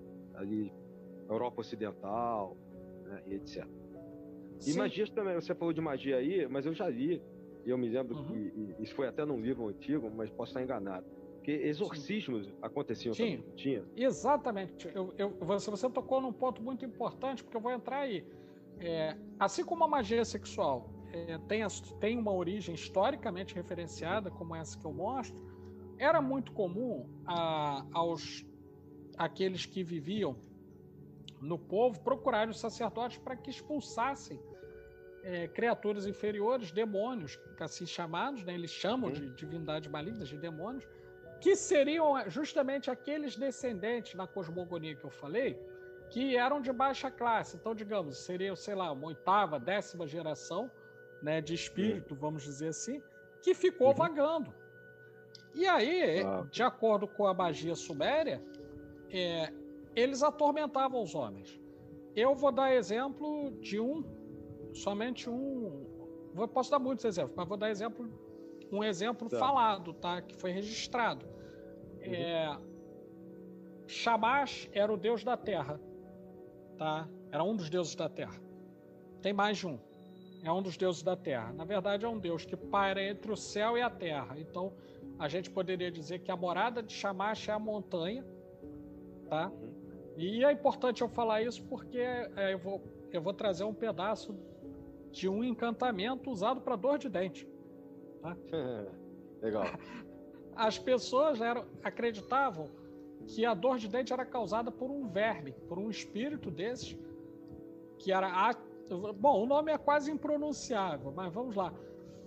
Europa Ocidental, né, e etc. E magias também, você falou de magia aí, mas eu já li, e eu me lembro que isso foi até num livro antigo, mas posso estar enganado, que exorcismos aconteciam também, não tinha? Exatamente. Você tocou num ponto muito importante, porque eu vou entrar aí. Assim como a magia sexual tem uma origem historicamente referenciada, como essa que eu mostro, era muito comum aqueles que viviam no povo procurarem os sacerdotes para que expulsassem criaturas inferiores, demônios, assim chamados, né? Eles chamam de divindades malignas, de demônios, que seriam justamente aqueles descendentes na cosmogonia que eu falei, que eram de baixa classe. Então, digamos, seria, sei lá, uma 8ª, 10ª geração, né, de espírito, vamos dizer assim, que ficou vagando. E aí, de acordo com a magia suméria, eles atormentavam os homens. Eu vou dar exemplo de somente um. Posso dar muitos exemplos, mas vou dar um exemplo falado, tá? Que foi registrado. Shamash era o deus da terra, tá? Era um dos deuses da terra. Tem mais de um. É um dos deuses da terra. Na verdade, é um deus que paira entre o céu e a terra. Então, a gente poderia dizer que a morada de Shamash é a montanha, tá? E é importante eu falar isso porque eu vou trazer um pedaço de um encantamento usado para dor de dente. Tá? Legal. As pessoas acreditavam que a dor de dente era causada por um verme, por um espírito desses, que era... Bom, o nome é quase impronunciável, mas vamos lá.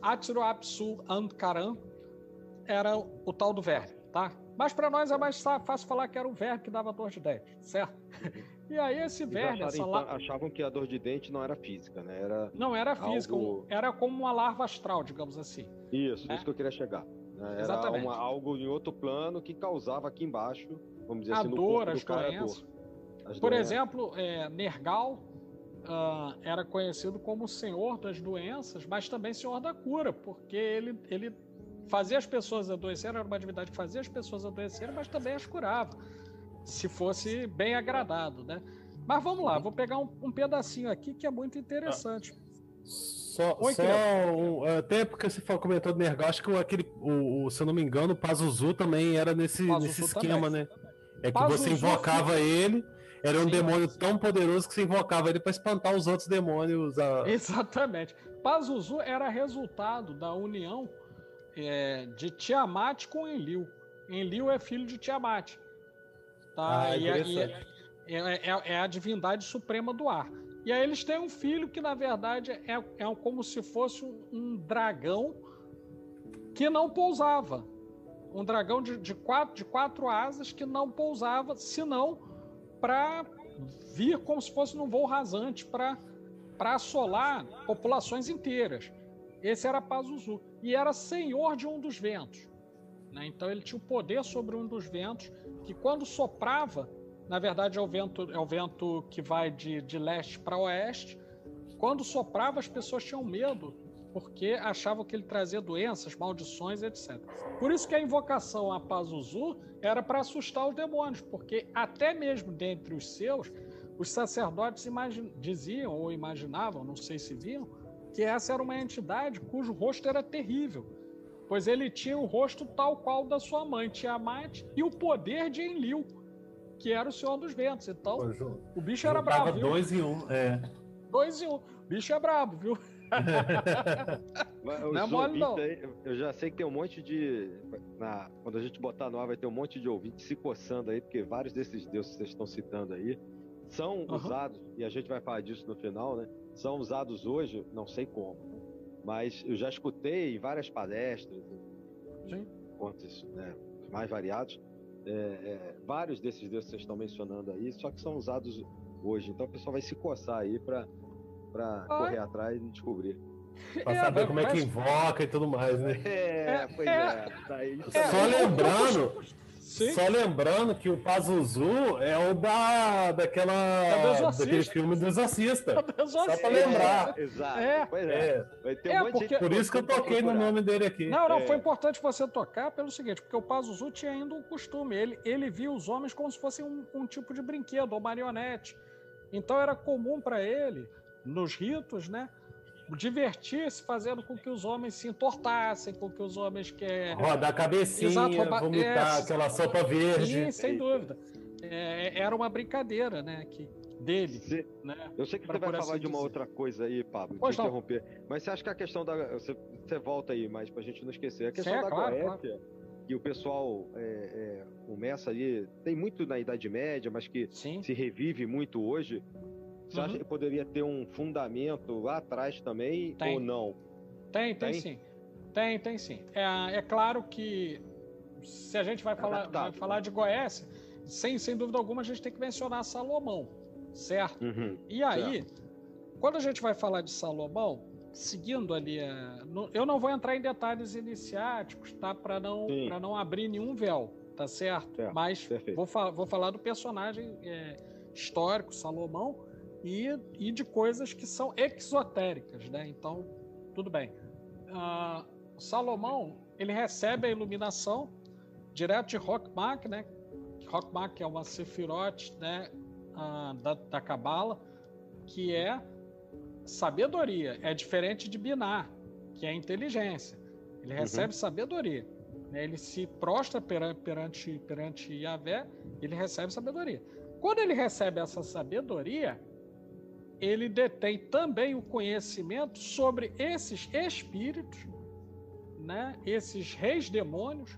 Atiruapsu Ankaran era o tal do verme, tá? Mas para nós é mais fácil falar que era o verme que dava dor de dente, certo? E aí esse verme... achavam que a dor de dente não era física, né? Não era física, era como uma larva astral, digamos assim. Isso que eu queria chegar. Né? Era Exatamente. Algo em outro plano que causava aqui embaixo, vamos dizer assim, no dor, corpo as do cara, doenças. As Por doenças. exemplo, Nergal era conhecido como o senhor das doenças, mas também senhor da cura, porque ele fazia as pessoas adoecerem, era uma atividade que fazia as pessoas adoecerem, mas também as curava, se fosse bem agradado, né? Mas vamos lá, vou pegar um pedacinho aqui que é muito interessante. Até porque você comentou do Nergal, acho que se eu não me engano, o Pazuzu também era nesse esquema, também. Né? É que Pazuzu, você invocava ele, era um demônio tão poderoso que você invocava ele para espantar os outros demônios. Exatamente. Pazuzu era resultado da união de Tiamat com Enlil. Enlil é filho de Tiamat. Tá? É a divindade suprema do ar. E aí eles têm um filho que, na verdade, é como se fosse um dragão que não pousava. Um dragão de quatro asas que não pousava, senão para vir como se fosse num voo rasante, para assolar populações inteiras. Esse era Pazuzu. E era senhor de um dos ventos. Né? Então ele tinha o poder sobre um dos ventos, que quando soprava, na verdade é o vento que vai de leste para oeste, quando soprava as pessoas tinham medo, porque achavam que ele trazia doenças, maldições, etc. Por isso que a invocação a Pazuzu era para assustar os demônios, porque até mesmo dentre os seus, os sacerdotes diziam ou imaginavam, não sei se viam, que essa era uma entidade cujo rosto era terrível, pois ele tinha o rosto tal qual da sua mãe, Tiamat, e o poder de Enlil, que era o Senhor dos Ventos. Então, o bicho era brabo, viu? 2 em 1, 2 em 1. O bicho é brabo, viu? Não é mole, não. Aí, eu já sei que tem um monte de... Quando a gente botar no ar, vai ter um monte de ouvintes se coçando aí, porque vários desses deuses que vocês estão citando aí são usados, e a gente vai falar disso no final, né? São usados hoje, não sei como, mas eu já escutei em várias palestras, contos, né, mais variados, vários desses deuses que vocês estão mencionando aí, só que são usados hoje. Então o pessoal vai se coçar aí para correr atrás e descobrir. Pra saber como é que invoca e tudo mais, né? Só lembrando que o Pazuzu é o daquele filme do Exorcista. Só pra lembrar. Exato. Vai ter um monte de... Por isso que eu toquei no nome dele aqui. Não, foi importante você tocar pelo seguinte, porque o Pazuzu tinha ainda um costume. Ele via os homens como se fossem um tipo de brinquedo ou marionete. Então era comum para ele, nos ritos, né? Divertir-se fazendo com que os homens se entortassem, com que os homens rodar a cabecinha, vomitar aquela sopa verde. Sim, sem dúvida. Era uma brincadeira, né? dele. Né? Eu sei que você vai falar de uma outra coisa aí, Pablo, te interromper, mas você acha que a questão da... Você volta aí, mas pra gente não esquecer. A questão da Goécia, que o pessoal começa ali, tem muito na Idade Média, mas que se revive muito hoje. Você acha que poderia ter um fundamento lá atrás também, ou não? Tem sim. Tem sim. É claro que se a gente vai falar de Goécia, sem dúvida alguma a gente tem que mencionar Salomão, certo? E aí, quando a gente vai falar de Salomão, seguindo ali, eu não vou entrar em detalhes iniciáticos, tá? Para não abrir nenhum véu, tá certo? Mas vou falar do personagem histórico, Salomão, e de coisas que são exotéricas, né? Então, tudo bem. Salomão, ele recebe a iluminação direto de Rockmach, né? Rockmach é uma Sefirot, né? Da Cabala, que é sabedoria. É diferente de Binah, que é inteligência. Ele recebe sabedoria. Né? Ele se prostra perante Yahvé, ele recebe sabedoria. Quando ele recebe essa sabedoria, ele detém também o conhecimento sobre esses espíritos, né? Esses reis demônios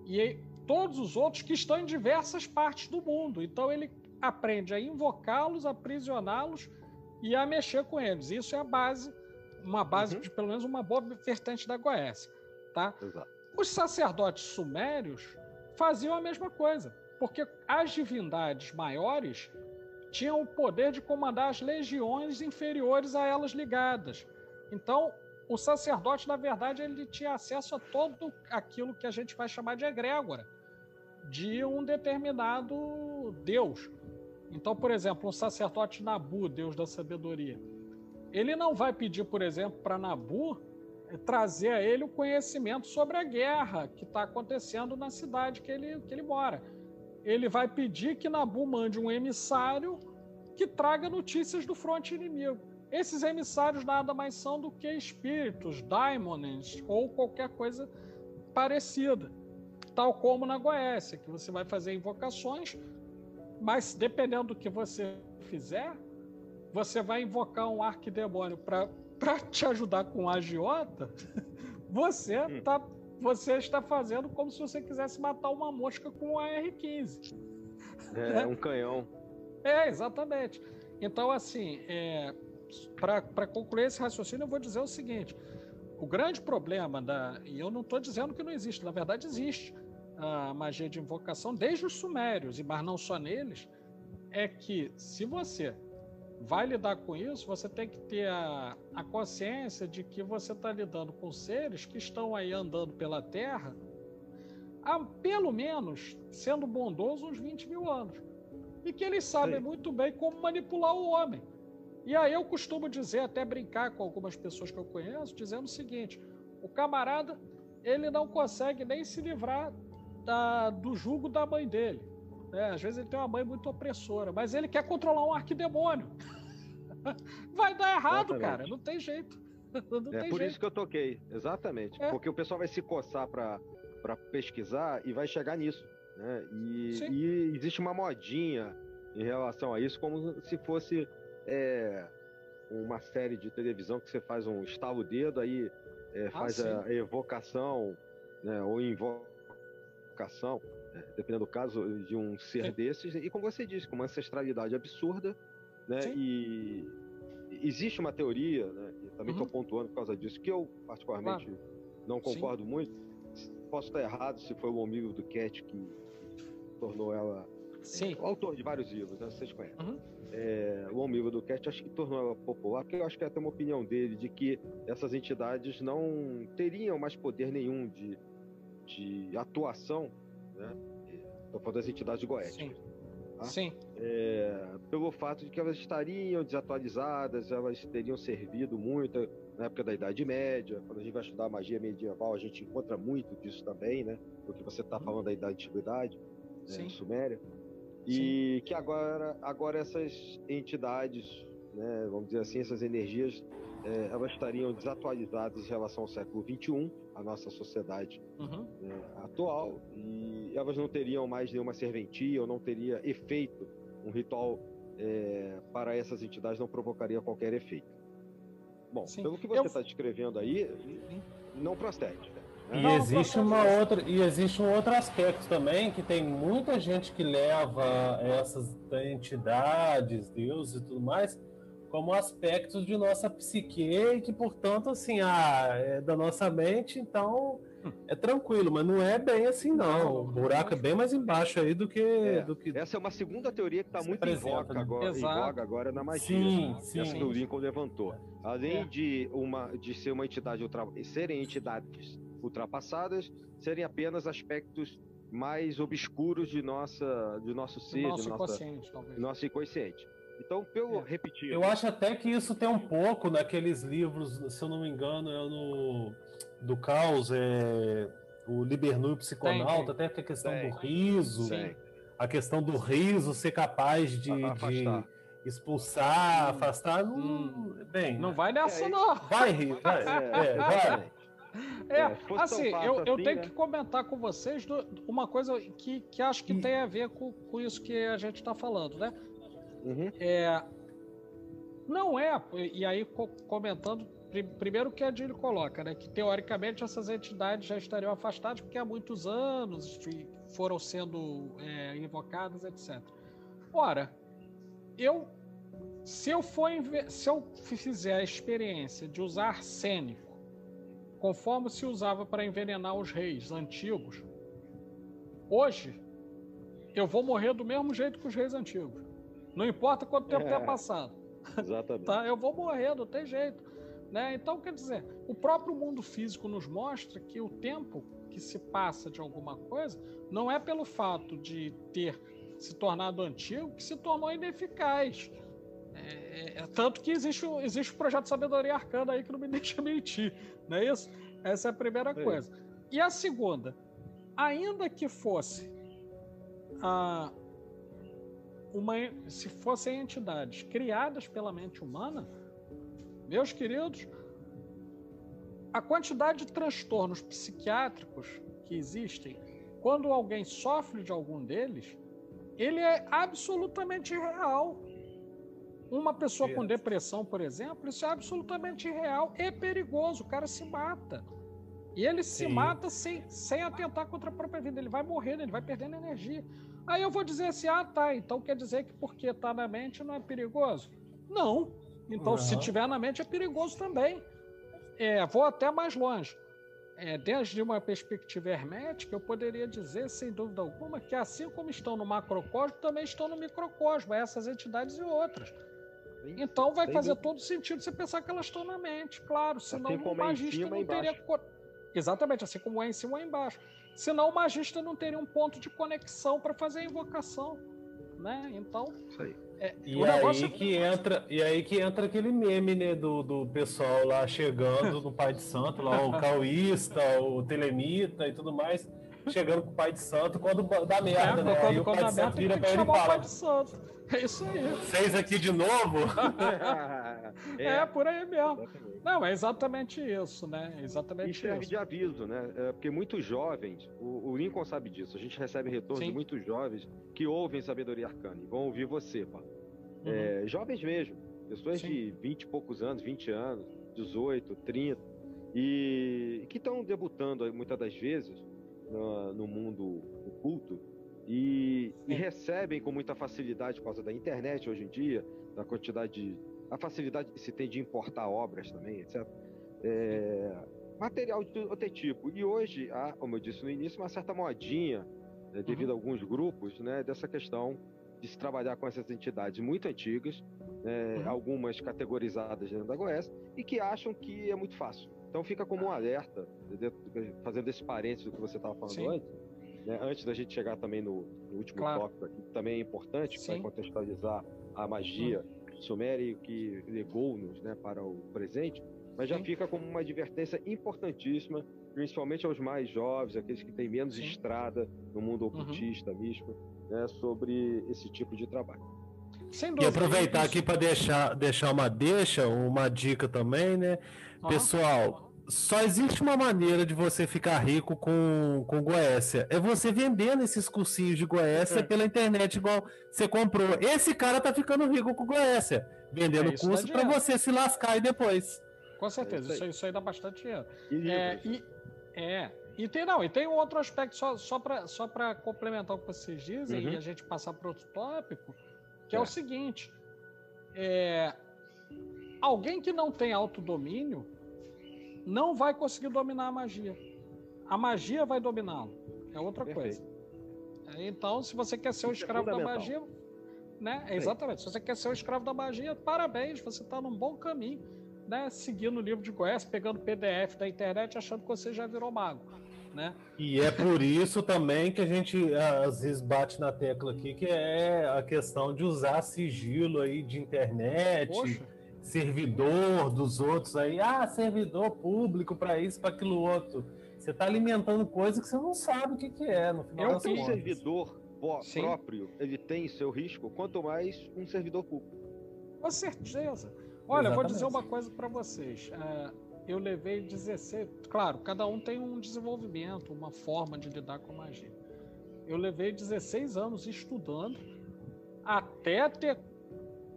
e todos os outros que estão em diversas partes do mundo. Então ele aprende a invocá-los, a aprisioná-los e a mexer com eles. Isso é a base, de pelo menos uma boa vertente da Goécia, tá? Exato. Os sacerdotes sumérios faziam a mesma coisa, porque as divindades maiores tinham o poder de comandar as legiões inferiores a elas ligadas. Então, o sacerdote, na verdade, ele tinha acesso a todo aquilo que a gente vai chamar de egrégora, de um determinado deus. Então, por exemplo, um sacerdote Nabu, deus da sabedoria, ele não vai pedir, por exemplo, para Nabu trazer a ele o conhecimento sobre a guerra que está acontecendo na cidade que ele mora. Ele vai pedir que Nabu mande um emissário que traga notícias do fronte inimigo. Esses emissários nada mais são do que espíritos, daimons ou qualquer coisa parecida. Tal como na Goécia, que você vai fazer invocações, mas dependendo do que você fizer, você vai invocar um arquidemônio para te ajudar com a agiota, você está fazendo como se você quisesse matar uma mosca com um AR-15. Um canhão. Exatamente. Então, assim, para concluir esse raciocínio, eu vou dizer o seguinte: o grande problema e eu não estou dizendo que não existe, na verdade existe a magia de invocação desde os sumérios, mas não só neles, é que se você vai lidar com isso, você tem que ter a consciência de que você está lidando com seres que estão aí andando pela Terra há, pelo menos, sendo bondoso, uns 20 mil anos. E que eles sabem muito bem como manipular o homem. E aí eu costumo dizer, até brincar com algumas pessoas que eu conheço, dizendo o seguinte: o camarada, ele não consegue nem se livrar do jugo da mãe dele. Às vezes ele tem uma mãe muito opressora, mas ele quer controlar um arquidemônio. Vai dar errado, cara. Não tem jeito. Isso que eu toquei, exatamente. Porque o pessoal vai se coçar para pesquisar e vai chegar nisso. Né? E existe uma modinha em relação a isso, como se fosse uma série de televisão que você faz um estalo o dedo, aí faz a evocação, né? Ou invocação, dependendo do caso, de um ser desses, e como você disse, com uma ancestralidade absurda, né? E existe uma teoria, né? E também estou pontuando por causa disso, que eu particularmente não concordo muito. Posso estar errado se foi o Omílio do Cat que tornou ela o autor de vários livros, né? Vocês conhecem. O Omílio do Cat, acho que tornou ela popular, porque eu acho que é até uma opinião dele de que essas entidades não teriam mais poder nenhum de atuação, né? Estou falando das entidades goéticas. Pelo fato de que elas estariam desatualizadas, elas teriam servido muito na época da Idade Média. Quando a gente vai estudar a magia medieval, a gente encontra muito disso também, né? Porque você está falando da Idade de Antiguidade, Suméria. E que agora essas entidades, né, vamos dizer assim, essas energias, elas estariam desatualizadas em relação ao século XXI, a nossa sociedade atual, e elas não teriam mais nenhuma serventia, ou não teria efeito um ritual para essas entidades não provocaria qualquer efeito. Bom, Sim. pelo que você está descrevendo aí, não procede. E existe um outro aspecto também, que tem muita gente que leva essas entidades, deuses e tudo mais, como aspectos de nossa psique, e que, portanto, assim, é da nossa mente, então é tranquilo, mas não é bem assim, não. O buraco é bem mais embaixo aí do que... Essa é uma segunda teoria que está muito em voga agora na magia. Sim. Essa que o Lincoln levantou. Além de ser uma entidade, serem entidades ultrapassadas, serem apenas aspectos mais obscuros de nosso ser, do nosso inconsciente. Então, repetir... Eu acho até que isso tem um pouco naqueles livros, se eu não me engano, do Caos, o Libernur Psiconauta, até que a questão do riso, a questão do riso ser capaz de expulsar, afastar, não vai nessa, não. Vai rir, vai. Assim, eu tenho que comentar com vocês uma coisa que acho que tem a ver com isso que a gente está falando, né? Não é, e aí comentando primeiro o que a Dilly coloca, né? Que teoricamente essas entidades já estariam afastadas porque há muitos anos foram sendo invocadas, etc. Ora, se eu fizer a experiência de usar arsênico conforme se usava para envenenar os reis antigos, hoje eu vou morrer do mesmo jeito que os reis antigos. Não importa quanto tempo tenha passado. Exatamente. Tá? Eu vou morrer, não tem jeito. Né? Então, quer dizer, o próprio mundo físico nos mostra que o tempo que se passa de alguma coisa não é pelo fato de ter se tornado antigo que se tornou ineficaz. Tanto que existe o projeto Sabedoria Arcana aí que não me deixa mentir, não é isso? Essa é a primeira coisa. E a segunda, ainda que fosse se fossem entidades criadas pela mente humana, meus queridos, a quantidade de transtornos psiquiátricos que existem, quando alguém sofre de algum deles, ele é absolutamente irreal. Uma pessoa com depressão, por exemplo, isso é absolutamente irreal e perigoso. O cara se mata. E ele se mata sem atentar contra a própria vida. Ele vai morrendo, ele vai perdendo energia. Aí eu vou dizer assim, então quer dizer que porque está na mente não é perigoso? Não. Então, se tiver na mente é perigoso também. Vou até mais longe. Desde uma perspectiva hermética, eu poderia dizer, sem dúvida alguma, que assim como estão no macrocosmo, também estão no microcosmo, essas entidades e outras. Então vai fazer todo sentido você pensar que elas estão na mente, claro, senão o magista não teria... Exatamente, assim como é em cima ou embaixo. Senão o magista não teria um ponto de conexão para fazer a invocação, né? Então... Isso aí. E aí que entra aquele meme, né, do pessoal lá chegando no Pai de Santo, lá o Cauísta, o Telemita e tudo mais, chegando com o Pai de Santo quando dá merda, né? Aí o Pai de Santo vira pra ele e fala: é isso aí. Vocês aqui de novo? Por aí mesmo. Não, é exatamente isso, né? Exatamente isso. Serve de aviso, né? Porque muitos jovens, o Lincoln sabe disso, a gente recebe retorno de muitos jovens que ouvem Sabedoria Arcana e vão ouvir você, Paulo. Jovens mesmo, pessoas de 20 e poucos anos, 20 anos, 18, 30, e que estão debutando muitas das vezes no mundo oculto e recebem com muita facilidade por causa da internet hoje em dia, da quantidade a facilidade que se tem de importar obras também, etc. Material de todo tipo. E hoje há, como eu disse no início, uma certa modinha, devido a alguns grupos, né, dessa questão de se trabalhar com essas entidades muito antigas, algumas categorizadas dentro da GOES, e que acham que é muito fácil. Então fica como um alerta, fazendo esse parênteses do que você estava falando antes, né, antes da gente chegar também no último tópico aqui, que também é importante para contextualizar a magia suméria e o que legou-nos, né, para o presente, mas já fica como uma advertência importantíssima, principalmente aos mais jovens, aqueles que têm menos estrada no mundo ocultista, místico, né, sobre esse tipo de trabalho. E aproveitar aqui para deixar uma dica também, né? Pessoal, Só existe uma maneira de você ficar rico com Goécia. É você vendendo esses cursinhos de Goécia pela internet, igual você comprou. Esse cara tá ficando rico com Goécia, vendendo curso para você se lascar e depois. Com certeza, isso aí dá bastante dinheiro. E tem um outro aspecto, só para complementar o que vocês dizem e a gente passar para outro tópico, que é o seguinte: alguém que não tem autodomínio não vai conseguir dominar a magia. A magia vai dominá-lo. É outra coisa. Então, se você quer ser um escravo da magia, né? Exatamente. Se você quer ser um escravo da magia, parabéns, você está num bom caminho, né? Seguindo o livro de Goécia, pegando PDF da internet, achando que você já virou mago, né? E é por isso também que a gente às vezes bate na tecla aqui, que é a questão de usar sigilo aí de internet. Poxa. Servidor dos outros aí, servidor público para isso, para aquilo outro. Você está alimentando coisa que você não sabe o que é. No final das contas. Um servidor próprio, ele tem seu risco, quanto mais um servidor público. Com certeza. Olha, eu vou dizer uma coisa para vocês. Eu levei 16... Claro, cada um tem um desenvolvimento, uma forma de lidar com a magia. Eu levei 16 anos estudando até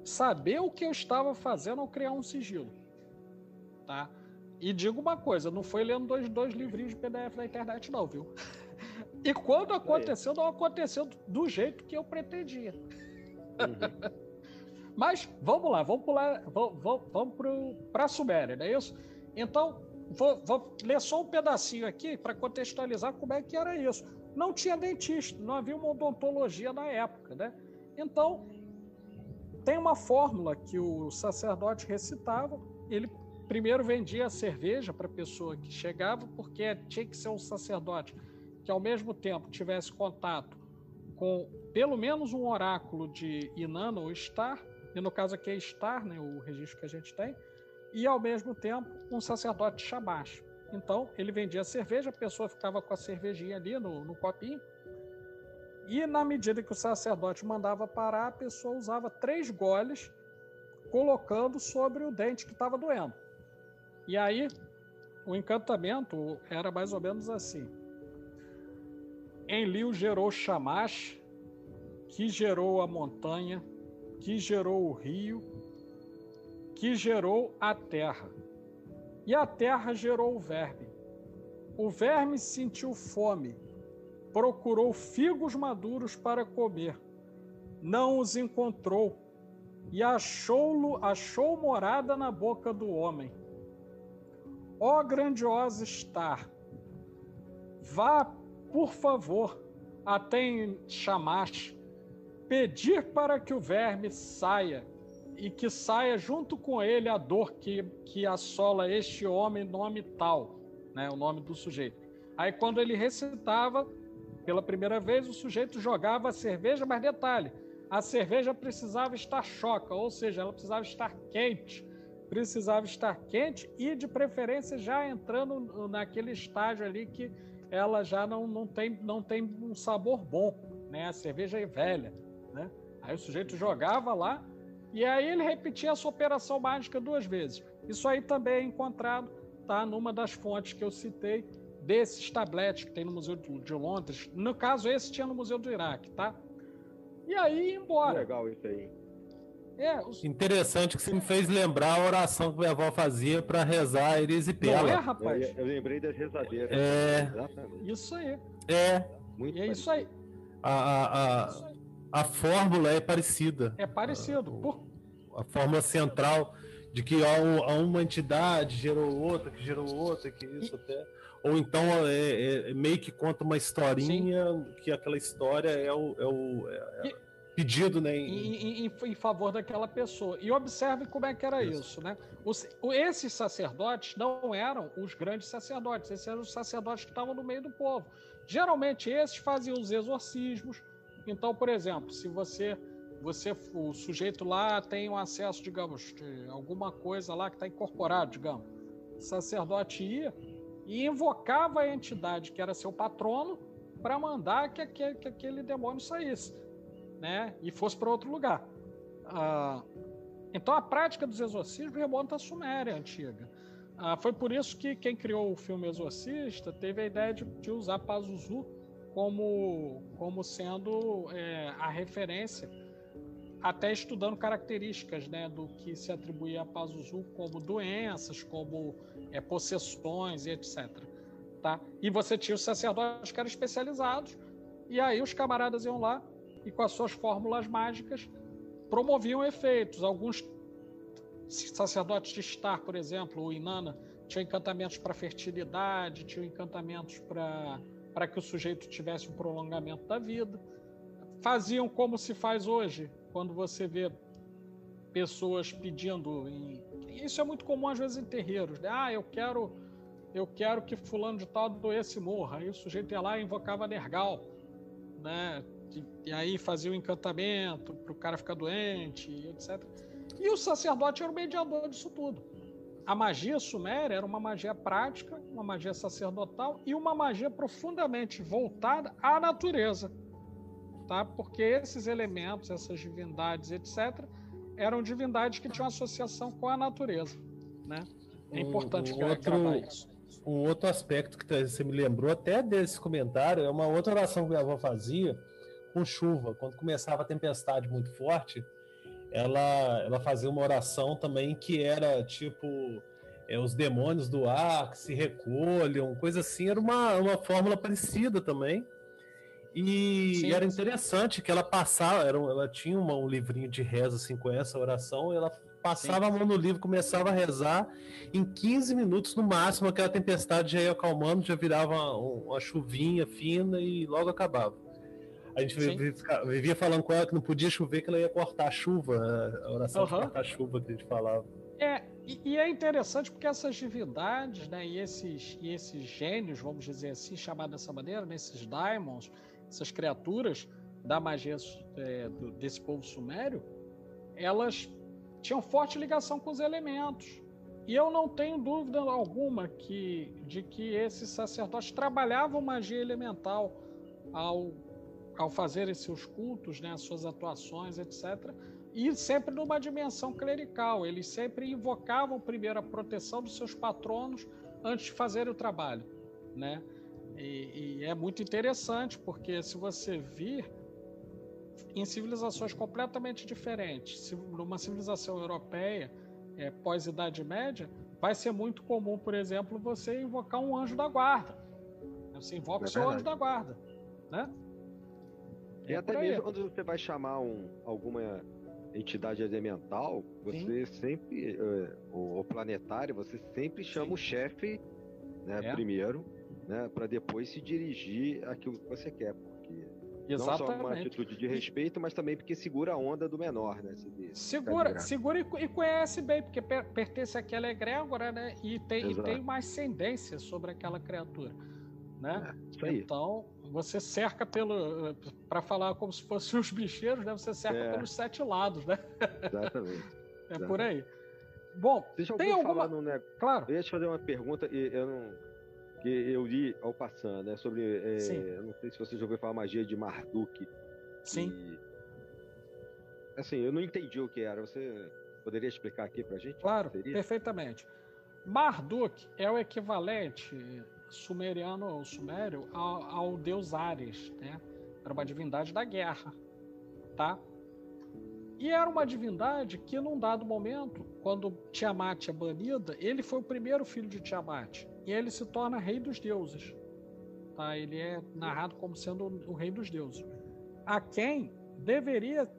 saber o que eu estava fazendo ao criar um sigilo, tá? E digo uma coisa, não foi lendo dois livrinhos de PDF na internet não, viu? E quando aconteceu, não aconteceu do jeito que eu pretendia. Mas vamos lá, vamos para a Suméria, não é isso? Então, vou ler só um pedacinho aqui para contextualizar como é que era isso. Não tinha dentista, não havia uma odontologia na época, né? Então, tem uma fórmula que o sacerdote recitava. Ele primeiro vendia a cerveja para a pessoa que chegava, porque tinha que ser um sacerdote que ao mesmo tempo tivesse contato com pelo menos um oráculo de Inanna ou Star, e no caso aqui é Star, né, o registro que a gente tem, e ao mesmo tempo um sacerdote Shamash. Então ele vendia a cerveja, a pessoa ficava com a cervejinha ali no copinho, e na medida que o sacerdote mandava parar, a pessoa usava 3 goles, colocando sobre o dente que estava doendo. E aí, o encantamento era mais ou menos assim. Enlil gerou Shamash, que gerou a montanha, que gerou o rio, que gerou a terra. E a terra gerou o verme. O verme sentiu fome, procurou figos maduros para comer, não os encontrou, e achou morada na boca do homem. Ó grandiosa Star, vá, por favor, até Shamash, pedir para que o verme saia, e que saia junto com ele a dor que assola este homem, nome tal, né, o nome do sujeito. Aí quando ele recitava, pela primeira vez, o sujeito jogava a cerveja, mas detalhe, a cerveja precisava estar choca, ou seja, ela precisava estar quente, e de preferência já entrando naquele estágio ali que ela já não tem um sabor bom, né? A cerveja é velha, né? Aí o sujeito jogava lá e aí ele repetia essa operação mágica 2 vezes. Isso aí também é encontrado, tá, numa das fontes que eu citei, desses tabletes que tem no Museu de Londres. No caso, esse tinha no Museu do Iraque, tá? E aí, ia embora. Legal isso aí. Interessante que você me fez lembrar a oração que minha avó fazia para rezar Erisipela. Não é, rapaz? Eu lembrei das rezadeiras. Exatamente. Isso aí. Muito parecido. Isso aí. A fórmula é parecida. É parecido. A fórmula central de que uma entidade gerou outra, que isso até... Ou então meio que conta uma historinha, que aquela história é o pedido, né? Em favor daquela pessoa. E observe como é que era isso, né? Esses sacerdotes não eram os grandes sacerdotes, esses eram os sacerdotes que estavam no meio do povo. Geralmente esses faziam os exorcismos. Então, por exemplo, se o sujeito lá tem um acesso, digamos, de alguma coisa lá que está incorporado, digamos, o sacerdote ia e invocava a entidade que era seu patrono para mandar que aquele demônio saísse, né? E fosse para outro lugar. Então a prática dos exorcismos remonta à Suméria antiga. Foi por isso que quem criou o filme Exorcista teve a ideia de usar Pazuzu como sendo a referência, até estudando características, né, do que se atribuía a Pazuzu como doenças, como possessões e etc. Tá? E você tinha os sacerdotes que eram especializados, e aí os camaradas iam lá e com as suas fórmulas mágicas promoviam efeitos. Alguns sacerdotes de Star, por exemplo, o Inanna, tinham encantamentos para fertilidade, tinham encantamentos para que o sujeito tivesse um prolongamento da vida. Faziam como se faz hoje, quando você vê pessoas pedindo... Isso é muito comum às vezes em terreiros, né? Eu quero que fulano de tal doesse morra. Aí o sujeito ia lá e invocava Nergal, né? E aí fazia o encantamento para o cara ficar doente, etc. E o sacerdote era o mediador disso tudo. A magia suméria era uma magia prática, uma magia sacerdotal e uma magia profundamente voltada à natureza, tá? Porque esses elementos, essas divindades, etc., eram divindades que tinham associação com a natureza, né? É importante gravar isso. Um outro aspecto que você me lembrou até desse comentário é uma outra oração que minha avó fazia com chuva. Quando começava a tempestade muito forte, ela fazia uma oração também que era tipo os demônios do ar que se recolham, coisa assim. Era uma fórmula parecida também. E era interessante que ela passava, ela tinha um livrinho de reza assim, com essa oração, e ela passava a mão no livro, começava a rezar, em 15 minutos no máximo aquela tempestade já ia acalmando, já virava uma chuvinha fina e logo acabava. A gente vivia falando com ela que não podia chover, que ela ia cortar a chuva, a oração de cortar a chuva que a gente falava. E é interessante porque essas divindades, né, e esses gênios, vamos dizer assim, chamados dessa maneira, né, esses daimons, essas criaturas da magia desse povo sumério, elas tinham forte ligação com os elementos. E eu não tenho dúvida alguma de que esses sacerdotes trabalhavam magia elemental ao fazer esses seus cultos, né, as suas atuações, etc., e sempre numa dimensão clerical. Eles sempre invocavam primeiro a proteção dos seus patronos antes de fazer o trabalho, né? E é muito interessante, porque se você vir em civilizações completamente diferentes, numa civilização europeia, pós-Idade Média, vai ser muito comum, por exemplo, você invocar um anjo da guarda. Você invoca o seu anjo da guarda, né? E até mesmo quando você vai chamar alguma entidade elemental, você sempre, o planetário, você sempre chama o chefe, né, primeiro, né, para depois se dirigir àquilo que você quer, porque não só uma atitude de respeito, mas também porque segura a onda do menor, né? Segura e conhece bem, porque pertence àquela egrégora, né? E tem uma ascendência sobre aquela criatura, né? Então, você cerca para falar como se fossem os bicheiros, né? Você cerca pelos 7 lados, né? Exatamente. Por aí. Bom, tem alguma... Claro. Eu ia te fazer uma pergunta, que eu li ao passando, né, sobre, eu não sei se você já ouviu falar magia de Marduk. Sim. Assim, eu não entendi o que era. Você poderia explicar aqui pra gente? Claro, perfeitamente. Marduk é o equivalente sumério ao deus Ares, né? Era uma divindade da guerra, tá? E era uma divindade que, num dado momento, quando Tiamat é banida, ele foi o primeiro filho de Tiamat. E ele se torna rei dos deuses. Tá? Ele é narrado como sendo o rei dos deuses. A quem deveria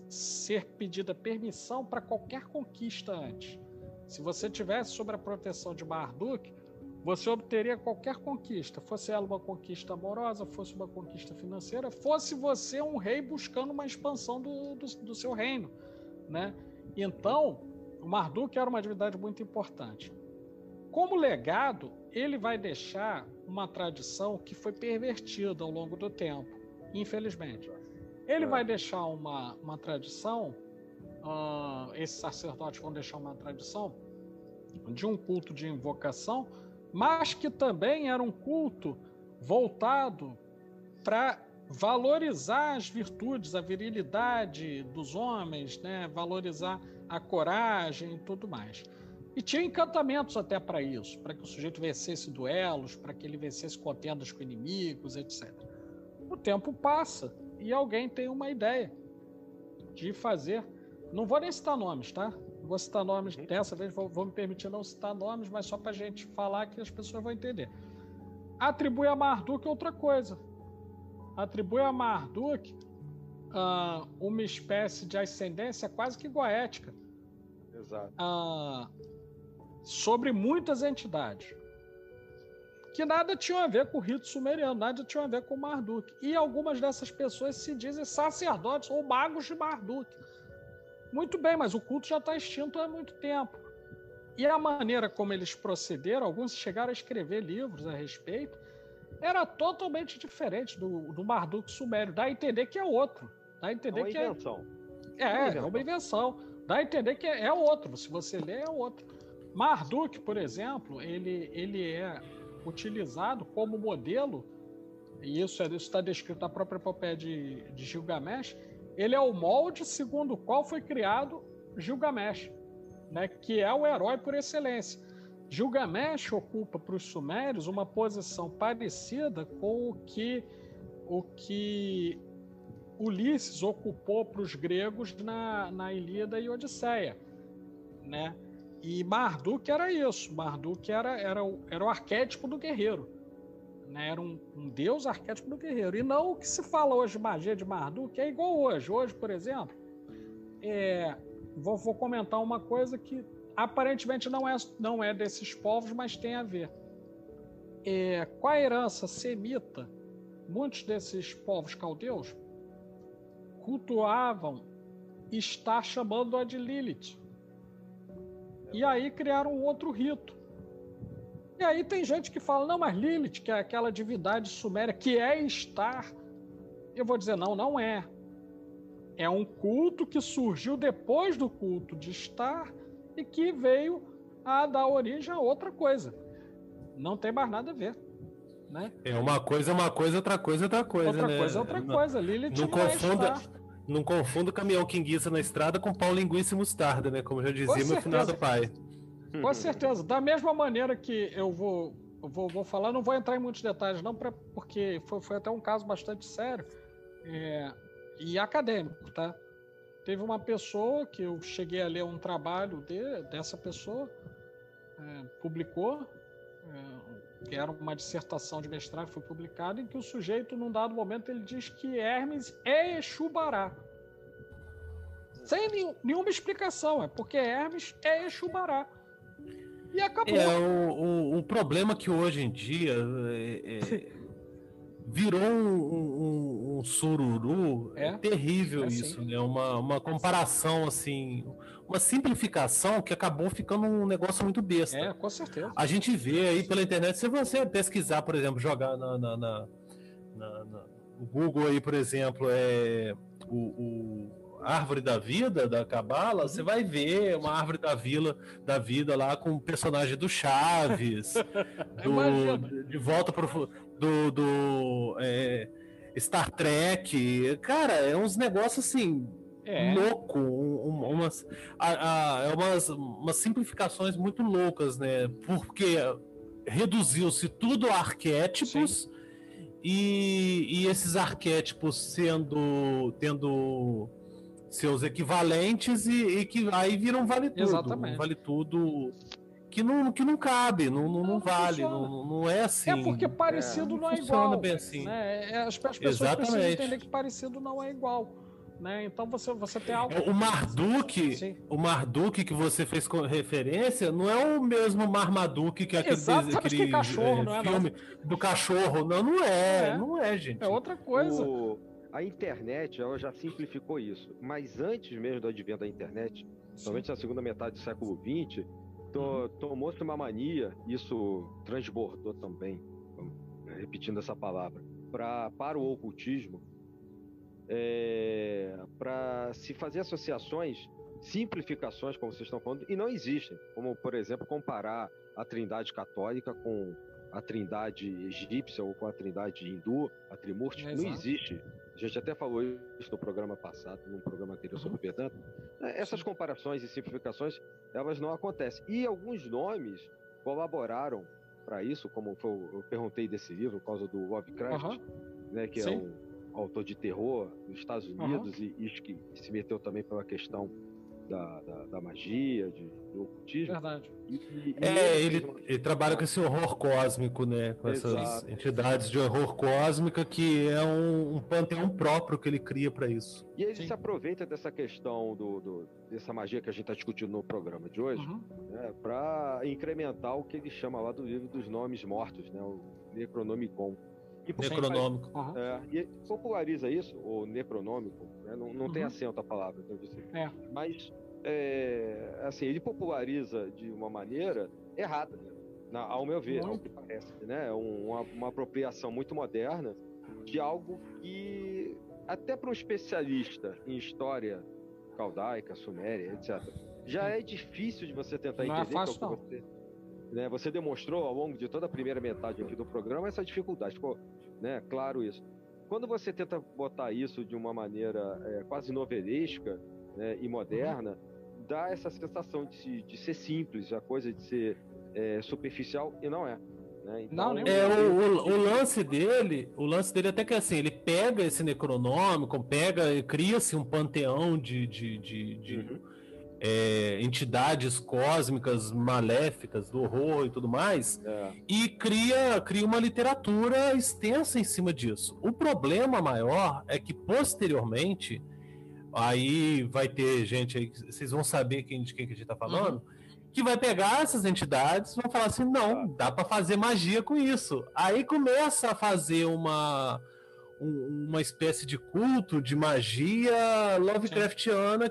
ser pedida permissão para qualquer conquista antes. Se você tivesse sob a proteção de Marduk, você obteria qualquer conquista. Fosse ela uma conquista amorosa, fosse uma conquista financeira, fosse você um rei buscando uma expansão do seu reino, né? Então, o Marduk era uma divindade muito importante. Como legado, ele vai deixar uma tradição que foi pervertida ao longo do tempo, infelizmente. Ele vai deixar uma tradição, esses sacerdotes vão deixar uma tradição de um culto de invocação, mas que também era um culto voltado para valorizar as virtudes, a virilidade dos homens, né? Valorizar a coragem e tudo mais. E tinha encantamentos até para isso, para que o sujeito vencesse duelos, para que ele vencesse contendas com inimigos, etc. O tempo passa e alguém tem uma ideia de fazer. Não vou nem citar nomes, tá? Não vou citar nomes dessa vez, vou me permitir não citar nomes, mas só para a gente falar que as pessoas vão entender. Atribui a Marduk outra coisa. Atribui a Marduk uma espécie de ascendência quase que goética. Exato. Sobre muitas entidades que nada tinham a ver com o rito sumeriano, nada tinham a ver com Marduk. E algumas dessas pessoas se dizem sacerdotes ou magos de Marduk. Muito bem, mas o culto já está extinto há muito tempo. E a maneira como eles procederam, alguns chegaram a escrever livros a respeito, era totalmente diferente do Marduk sumério. Dá a entender que é outro. Dá a entender que invenção. É uma invenção. Dá a entender que é outro. Se você ler, é outro. Marduk, por exemplo, ele é utilizado como modelo, e isso está descrito na própria epopeia de Gilgamesh. Ele é o molde segundo o qual foi criado Gilgamesh, né, que é o herói por excelência. Gilgamesh ocupa para os sumérios uma posição parecida com o que Ulisses ocupou para os gregos na Ilíada e Odisseia, né? E Marduk era isso. Marduk era o arquétipo do guerreiro, né? Era um deus arquétipo do guerreiro. E não o que se fala hoje, magia de Marduk, é igual hoje. Hoje, por exemplo, vou comentar uma coisa que aparentemente não é desses povos, mas tem a ver. Com a herança semita, muitos desses povos caldeus cultuavam estar chamando-a de Lilith. E aí criaram um outro rito. E aí tem gente que fala, não, mas Lilith, que é aquela divindade suméria, que é estar. Eu vou dizer, não é. É um culto que surgiu depois do culto de estar e que veio a dar origem a outra coisa. Não tem mais nada a ver, né? Uma coisa, outra coisa, outra coisa, outra né? Coisa, outra coisa. Lilith não confunda caminhão que enguiça na estrada com pão, linguiça e mostarda, né? Como já dizia meu finado pai. Com certeza. Da mesma maneira que eu vou falar, não vou entrar em muitos detalhes, não, porque foi até um caso bastante sério e acadêmico, tá? Teve uma pessoa que eu cheguei a ler um trabalho dessa pessoa, publicou, que era uma dissertação de mestrado que foi publicada, em que o sujeito, num dado momento, ele diz que Hermes é Exu-Bará. Sem nenhuma explicação, porque Hermes é Exu-Bará. E acabou. O problema que hoje em dia virou um sururu. É terrível isso, né? Uma comparação assim, uma simplificação que acabou ficando um negócio muito besta. Com certeza. A gente vê aí pela internet, se você pesquisar, por exemplo, jogar no Google aí, por exemplo, a Árvore da Vida, da Cabala, você vai ver uma Árvore da Vida lá com o personagem do Chaves, de Volta pro do Star Trek. Cara, é uns negócios assim, louco, umas simplificações muito loucas, né? Porque reduziu-se tudo a arquétipos. Sim. E esses arquétipos tendo seus equivalentes e que aí viram vale tudo. Exatamente. Vale tudo que não cabe, não vale, não é assim. É porque parecido não é igual. Funciona bem assim. Né? As pessoas precisam entender que parecido não é igual. Né? Então você tem algo. O Marduk que você fez referência não é o mesmo Marmaduke que aquele cachorro, não é, filme do cachorro. Não é, gente. É outra coisa. A internet ela já simplificou isso, mas antes mesmo do advento da internet, somente na segunda metade do século XX, tomou-se uma mania, isso transbordou também, repetindo essa palavra, para o ocultismo, para se fazer associações, simplificações, como vocês estão falando, e não existem, como, por exemplo, comparar a Trindade católica com a Trindade egípcia ou com a Trindade hindu, a Trimurti. Não existe. gente até falou isso no programa passado, num programa anterior sobre o Vedanta, essas comparações e simplificações, elas não acontecem. E alguns nomes colaboraram para isso, como eu perguntei desse livro, por causa do Lovecraft, né, que é um autor de terror dos Estados Unidos e que se meteu também pela questão da magia, do ocultismo. Verdade. Ele trabalha com esse horror cósmico, né? Com essas entidades de horror cósmica, que é um panteão próprio que ele cria para isso. E ele se aproveita dessa questão dessa magia que a gente está discutindo no programa de hoje, né, para incrementar o que ele chama lá do livro dos nomes mortos, né? O Necronomicon. Necronômico. E populariza isso, o necronômico, né? Não tem acento a palavra, mas assim, ele populariza de uma maneira errada, ao meu ver, ao que parece, né? Uma apropriação muito moderna de algo que, até para um especialista em história caldaica, suméria, etc., já é difícil de você tentar entender. Não é fácil, não. Você demonstrou ao longo de toda a primeira metade aqui do programa essa dificuldade, ficou, né, claro isso. Quando você tenta botar isso de uma maneira quase novelesca, né, e moderna, dá essa sensação de ser simples, a coisa de ser superficial, e não é. Né? Então, o lance dele até que assim, ele pega esse Necronômico, cria-se um panteão de entidades cósmicas, maléficas, do horror e tudo mais, e cria uma literatura extensa em cima disso. O problema maior é que, posteriormente, aí vai ter gente aí, vocês vão saber de quem que a gente tá falando, que vai pegar essas entidades e vão falar assim, não, dá para fazer magia com isso. Aí começa a fazer uma espécie de culto de magia Lovecraftiana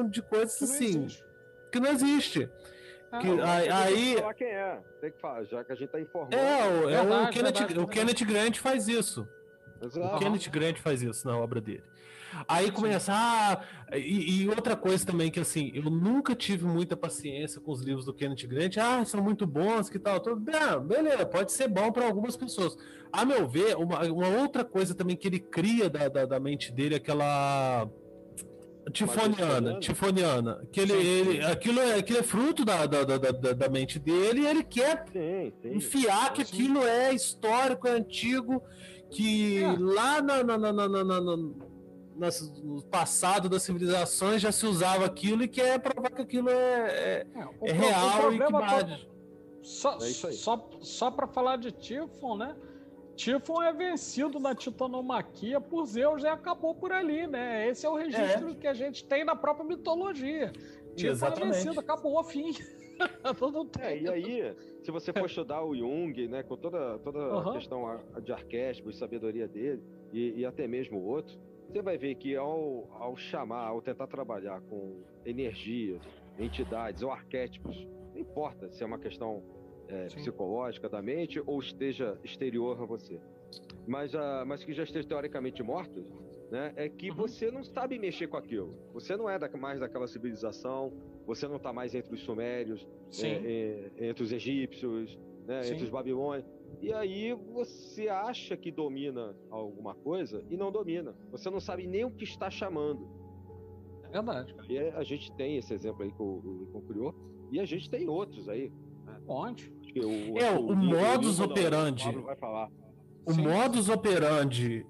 de coisas assim, que não existe. Aí falar quem é, tem que falar, já que a gente tá informando. O Kenneth Grant faz isso. Exato. O Kenneth Grant faz isso na obra dele. Aí começa, e outra coisa também que assim, eu nunca tive muita paciência com os livros do Kenneth Grant, são muito bons, que tal, beleza, pode ser bom para algumas pessoas. A meu ver, uma outra coisa também que ele cria da mente dele, aquela tifoniana, que aquilo é fruto da mente dele, e ele quer enfiar que aquilo é histórico, é antigo, que lá no passado das civilizações já se usava aquilo e quer provar que aquilo é real e que vale. Só para falar de Tifon, né? Tifon é vencido na titanomaquia por Zeus e acabou por ali, né? Esse é o registro que a gente tem na própria mitologia. Tifon é vencido, acabou, fim. E aí, se você for estudar o Jung, né, com toda a questão de arquétipos, sabedoria dele, e até mesmo o outro, você vai ver que ao tentar trabalhar com energias, entidades ou arquétipos, não importa se é uma questão psicológica da mente ou esteja exterior a você, mas que já esteja teoricamente morto, né, é que você não sabe mexer com aquilo. Você não é mais daquela civilização, você não está mais entre os sumérios, entre os egípcios, né, entre os babilônios. E aí você acha que domina alguma coisa e não domina. Você não sabe nem o que está chamando. É verdade. E a gente tem esse exemplo aí que o Lincoln criou, e a gente tem outros aí. Onde? O modus operandi. O Pablo vai falar. O modus operandi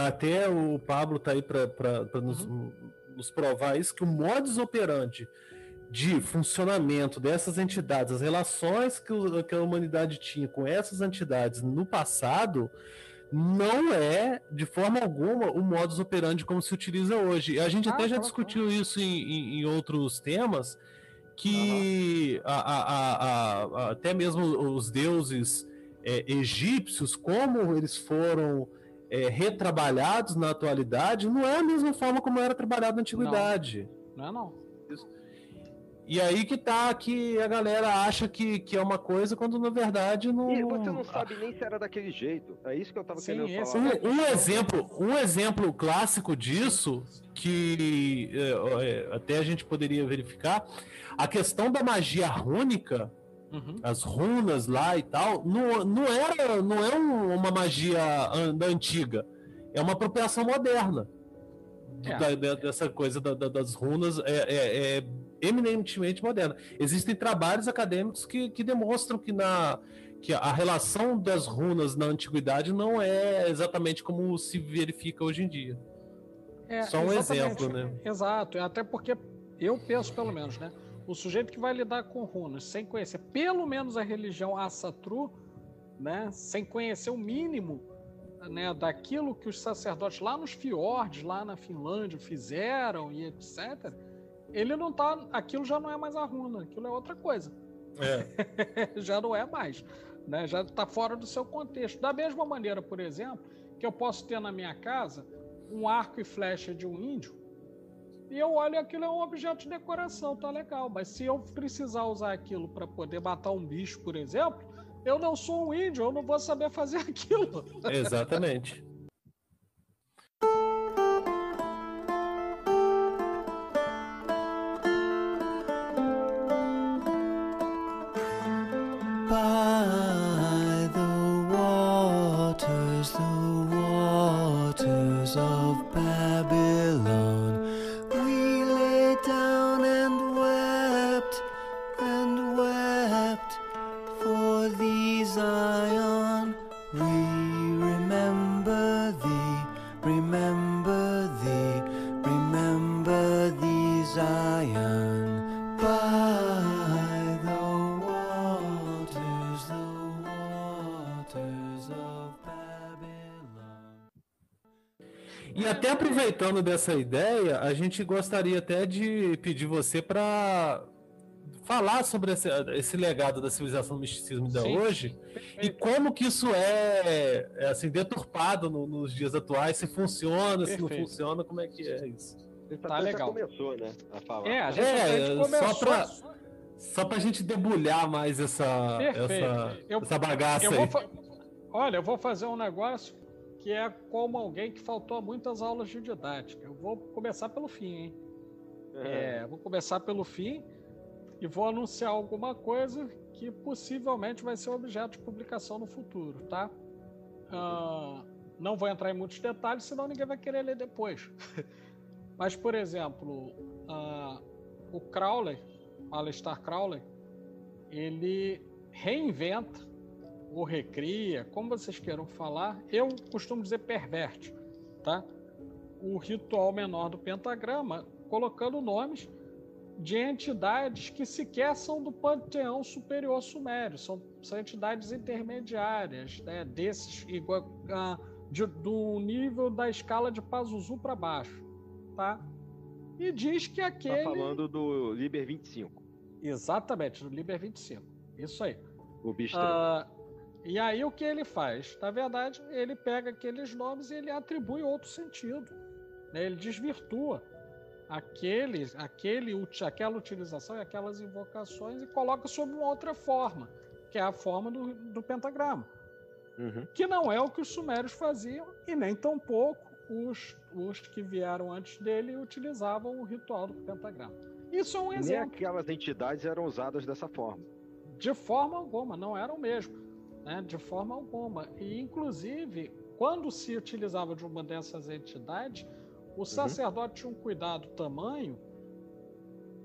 até o Pablo tá aí para nos provar isso, que o modus operandi de funcionamento dessas entidades, as relações que a humanidade tinha com essas entidades no passado, não é, de forma alguma, o modus operandi como se utiliza hoje. A gente até já discutiu isso em outros temas, que até mesmo os deuses egípcios, como eles foram retrabalhados na atualidade, não é a mesma forma como era trabalhado na antiguidade. Não. E aí que a galera acha que é uma coisa, quando na verdade não... E você não sabe nem se era daquele jeito. É isso que eu tava querendo falar. Um exemplo clássico disso, que até a gente poderia verificar, a questão da magia rúnica, as runas lá e tal, não é uma magia da antiga. é uma apropriação moderna dessa coisa das runas, é eminentemente moderna. Existem trabalhos acadêmicos que demonstram que a relação das runas na antiguidade não é exatamente como se verifica hoje em dia. Só um exemplo, né? Exato, até porque eu penso, pelo menos, né? O sujeito que vai lidar com runas sem conhecer pelo menos a religião Asatru, né? Sem conhecer o mínimo, né, daquilo que os sacerdotes lá nos fiordes, lá na Finlândia, fizeram e etc., ele não tá. Aquilo já não é mais a runa, aquilo é outra coisa. Já não é mais. Né? Já está fora do seu contexto. Da mesma maneira, por exemplo, que eu posso ter na minha casa um arco e flecha de um índio e eu olho aquilo é um objeto de decoração, tá legal, mas se eu precisar usar aquilo para poder matar um bicho, por exemplo, eu não sou um índio, eu não vou saber fazer aquilo. Exatamente. Of Babylon, we lay down and wept for thee, Zion. We remember thee, Zion. By the waters of Babylon. E até aproveitando dessa ideia, a gente gostaria até de pedir você para falar sobre esse legado da civilização do misticismo da hoje e como que isso é assim, deturpado nos dias atuais, se funciona, se não funciona, como é que é isso? Tá legal. Já começou, né, a falar. A gente começou. Só pra gente debulhar mais essa bagaça aí. Olha, eu vou fazer um negócio que é como alguém que faltou a muitas aulas de didática. Eu vou começar pelo fim, hein? Vou começar pelo fim e vou anunciar alguma coisa que possivelmente vai ser objeto de publicação no futuro, tá? Não vou entrar em muitos detalhes, senão ninguém vai querer ler depois. Mas, por exemplo, o Crowley, Aleister Crowley, ele reinventa ou recria, como vocês queiram falar, eu costumo dizer perverte, tá? O ritual menor do pentagrama, colocando nomes de entidades que sequer são do panteão superior sumério, são entidades intermediárias, né, do nível da escala de Pazuzu para baixo, tá? E diz que aquele... Tá falando do Liber 25. Exatamente, do Liber 25, isso aí. O bicho E aí o que ele faz? Na verdade, ele pega aqueles nomes e ele atribui outro sentido, né? Ele desvirtua aquela utilização e aquelas invocações e coloca sob uma outra forma, que é a forma do pentagrama. Que não é o que os sumérios faziam e nem tampouco os que vieram antes dele utilizavam o ritual do pentagrama. Isso é um exemplo. Nem aquelas entidades eram usadas dessa forma. De forma alguma, não eram mesmo. Né, de forma alguma. E, inclusive, quando se utilizava de uma dessas entidades, o sacerdote tinha um cuidado tamanho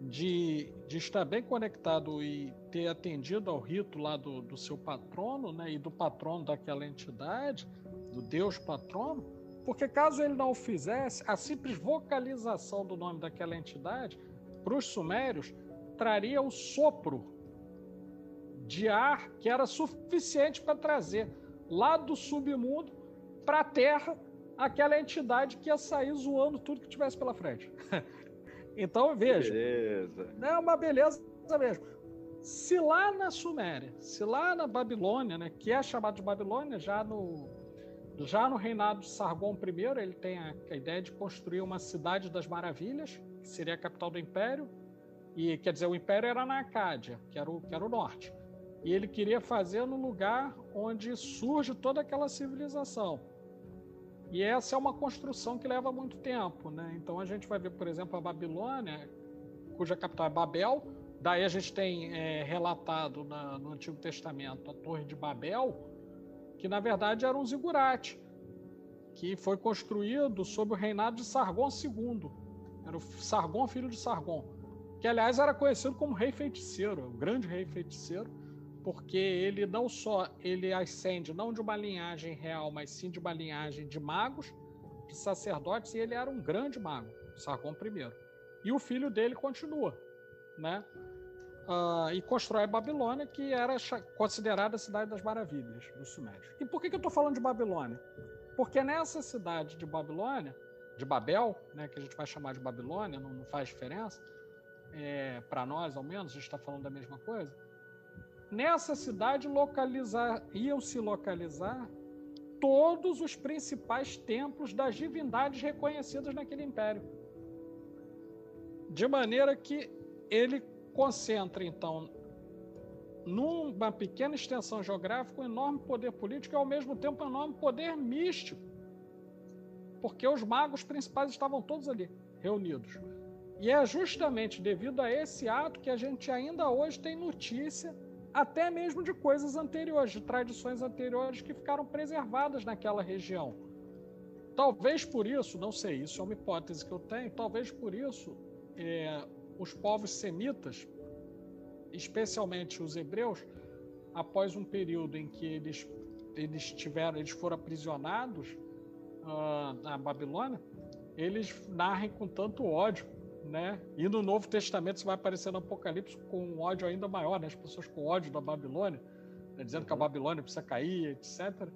de estar bem conectado e ter atendido ao rito lá do seu patrono, né, e do patrono daquela entidade, do Deus patrono, porque caso ele não o fizesse, a simples vocalização do nome daquela entidade, para os sumérios, traria o sopro de ar que era suficiente para trazer lá do submundo para a Terra aquela entidade que ia sair zoando tudo que tivesse pela frente. Então, veja, é uma beleza mesmo. Se lá na Suméria, se lá na Babilônia, né, que é chamado de Babilônia, já no reinado de Sargon I, ele tem a ideia de construir uma cidade das maravilhas, que seria a capital do Império, e quer dizer, o Império era na Acádia, que era o norte. E ele queria fazer no lugar onde surge toda aquela civilização. E essa é uma construção que leva muito tempo, né? Então a gente vai ver, por exemplo, a Babilônia, cuja capital é Babel. Daí a gente tem relatado no Antigo Testamento a Torre de Babel, que na verdade era um zigurate. que foi construído sob o reinado de Sargon II. Era o Sargon, filho de Sargon, que, aliás, era conhecido como rei feiticeiro, o grande rei feiticeiro, porque ele não só ele ascende não de uma linhagem real, mas sim de uma linhagem de magos, de sacerdotes, e ele era um grande mago, Sargon I. E o filho dele continua, né? E constrói a Babilônia, que era considerada a cidade das maravilhas dos sumérios. E por que eu estou falando de Babilônia? Porque nessa cidade de Babilônia, de Babel, né, que a gente vai chamar de Babilônia, não faz diferença, para nós, ao menos, a gente está falando da mesma coisa. Nessa cidade iam se localizar todos os principais templos das divindades reconhecidas naquele império. De maneira que ele concentra, então, numa pequena extensão geográfica, um enorme poder político e, ao mesmo tempo, um enorme poder místico. Porque os magos principais estavam todos ali, reunidos. E é justamente devido a esse ato que a gente ainda hoje tem notícia, até mesmo de coisas anteriores, de tradições anteriores que ficaram preservadas naquela região. Talvez por isso, não sei, isso é uma hipótese que eu tenho, talvez por isso os povos semitas, especialmente os hebreus, após um período em que eles foram aprisionados na Babilônia, eles narram com tanto ódio, né? E no Novo Testamento isso vai aparecer no Apocalipse com um ódio ainda maior, né? As pessoas com ódio da Babilônia, né? Dizendo que a Babilônia precisa cair, etc.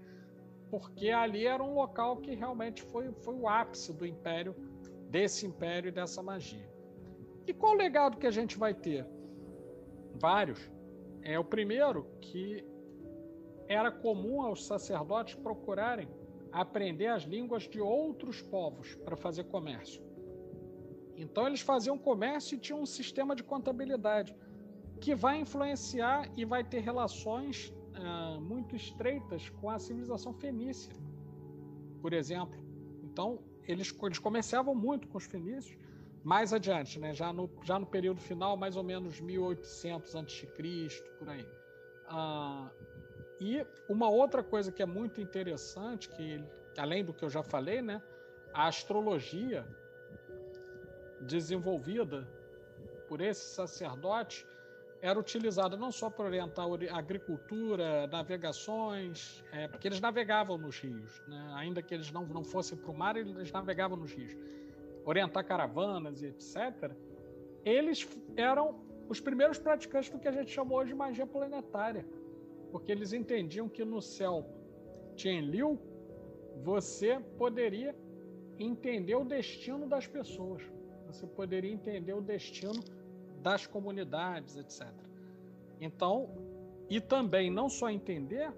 Porque ali era um local que realmente foi o ápice do império, desse império e dessa magia. E qual o legado que a gente vai ter? Vários. O primeiro, que era comum aos sacerdotes procurarem aprender as línguas de outros povos para fazer comércio. Então eles faziam comércio e tinham um sistema de contabilidade que vai influenciar e vai ter relações muito estreitas com a civilização fenícia, por exemplo. Então eles comerciavam muito com os fenícios. Mais adiante, né? já no período final, mais ou menos 1800 a.C., por aí. E uma outra coisa que é muito interessante, que além do que eu já falei, né? A astrologia desenvolvida por esse sacerdote era utilizada não só para orientar a agricultura, navegações, porque eles navegavam nos rios, né? Ainda que eles não fossem para o mar, eles navegavam nos rios. Orientar caravanas e etc., eles eram os primeiros praticantes do que a gente chamou hoje de magia planetária, porque eles entendiam que no céu Tienlil você poderia entender o destino das pessoas, você poderia entender o destino das comunidades, etc. Então, e também não só entender,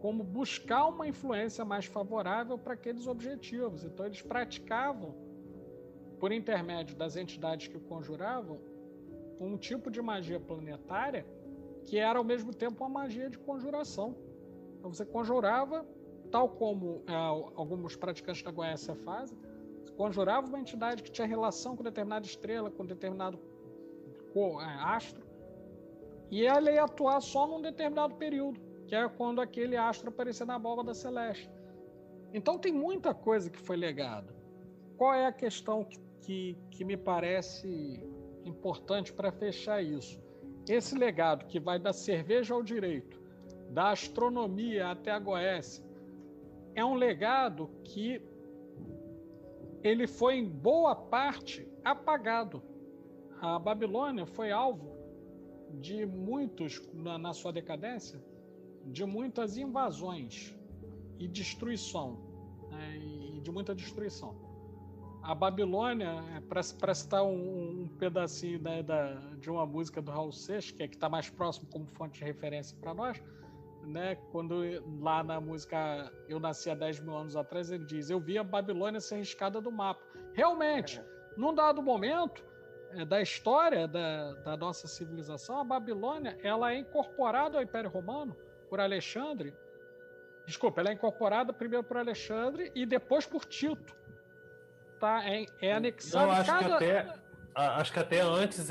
como buscar uma influência mais favorável para aqueles objetivos. Então, eles praticavam, por intermédio das entidades que conjuravam, um tipo de magia planetária que era ao mesmo tempo uma magia de conjuração. Então você conjurava, tal como alguns praticantes da Goécia fazem, você conjurava uma entidade que tinha relação com determinada estrela, com determinado astro, e ela ia atuar só num determinado período, que é quando aquele astro aparecia na abóbada celeste. Então tem muita coisa que foi legada. Qual é a questão que me parece importante para fechar isso? Esse legado que vai da cerveja ao direito, da astronomia até a Goécia, é um legado que ele foi, em boa parte, apagado. A Babilônia foi alvo de muitos, na sua decadência, de muitas invasões e destruição, né, e de muita destruição. A Babilônia, para citar um pedacinho, né, de uma música do Raul Seixas, que está mais próximo como fonte de referência para nós, né, quando lá na música Eu Nasci há 10 mil anos atrás, ele diz: eu vi a Babilônia ser riscada do mapa. Realmente, num dado momento da história da nossa civilização, a Babilônia ela é incorporada ao Império Romano por Alexandre. Desculpa, ela é incorporada primeiro por Alexandre e depois por Tito. Tá, é anexado. Acho que até antes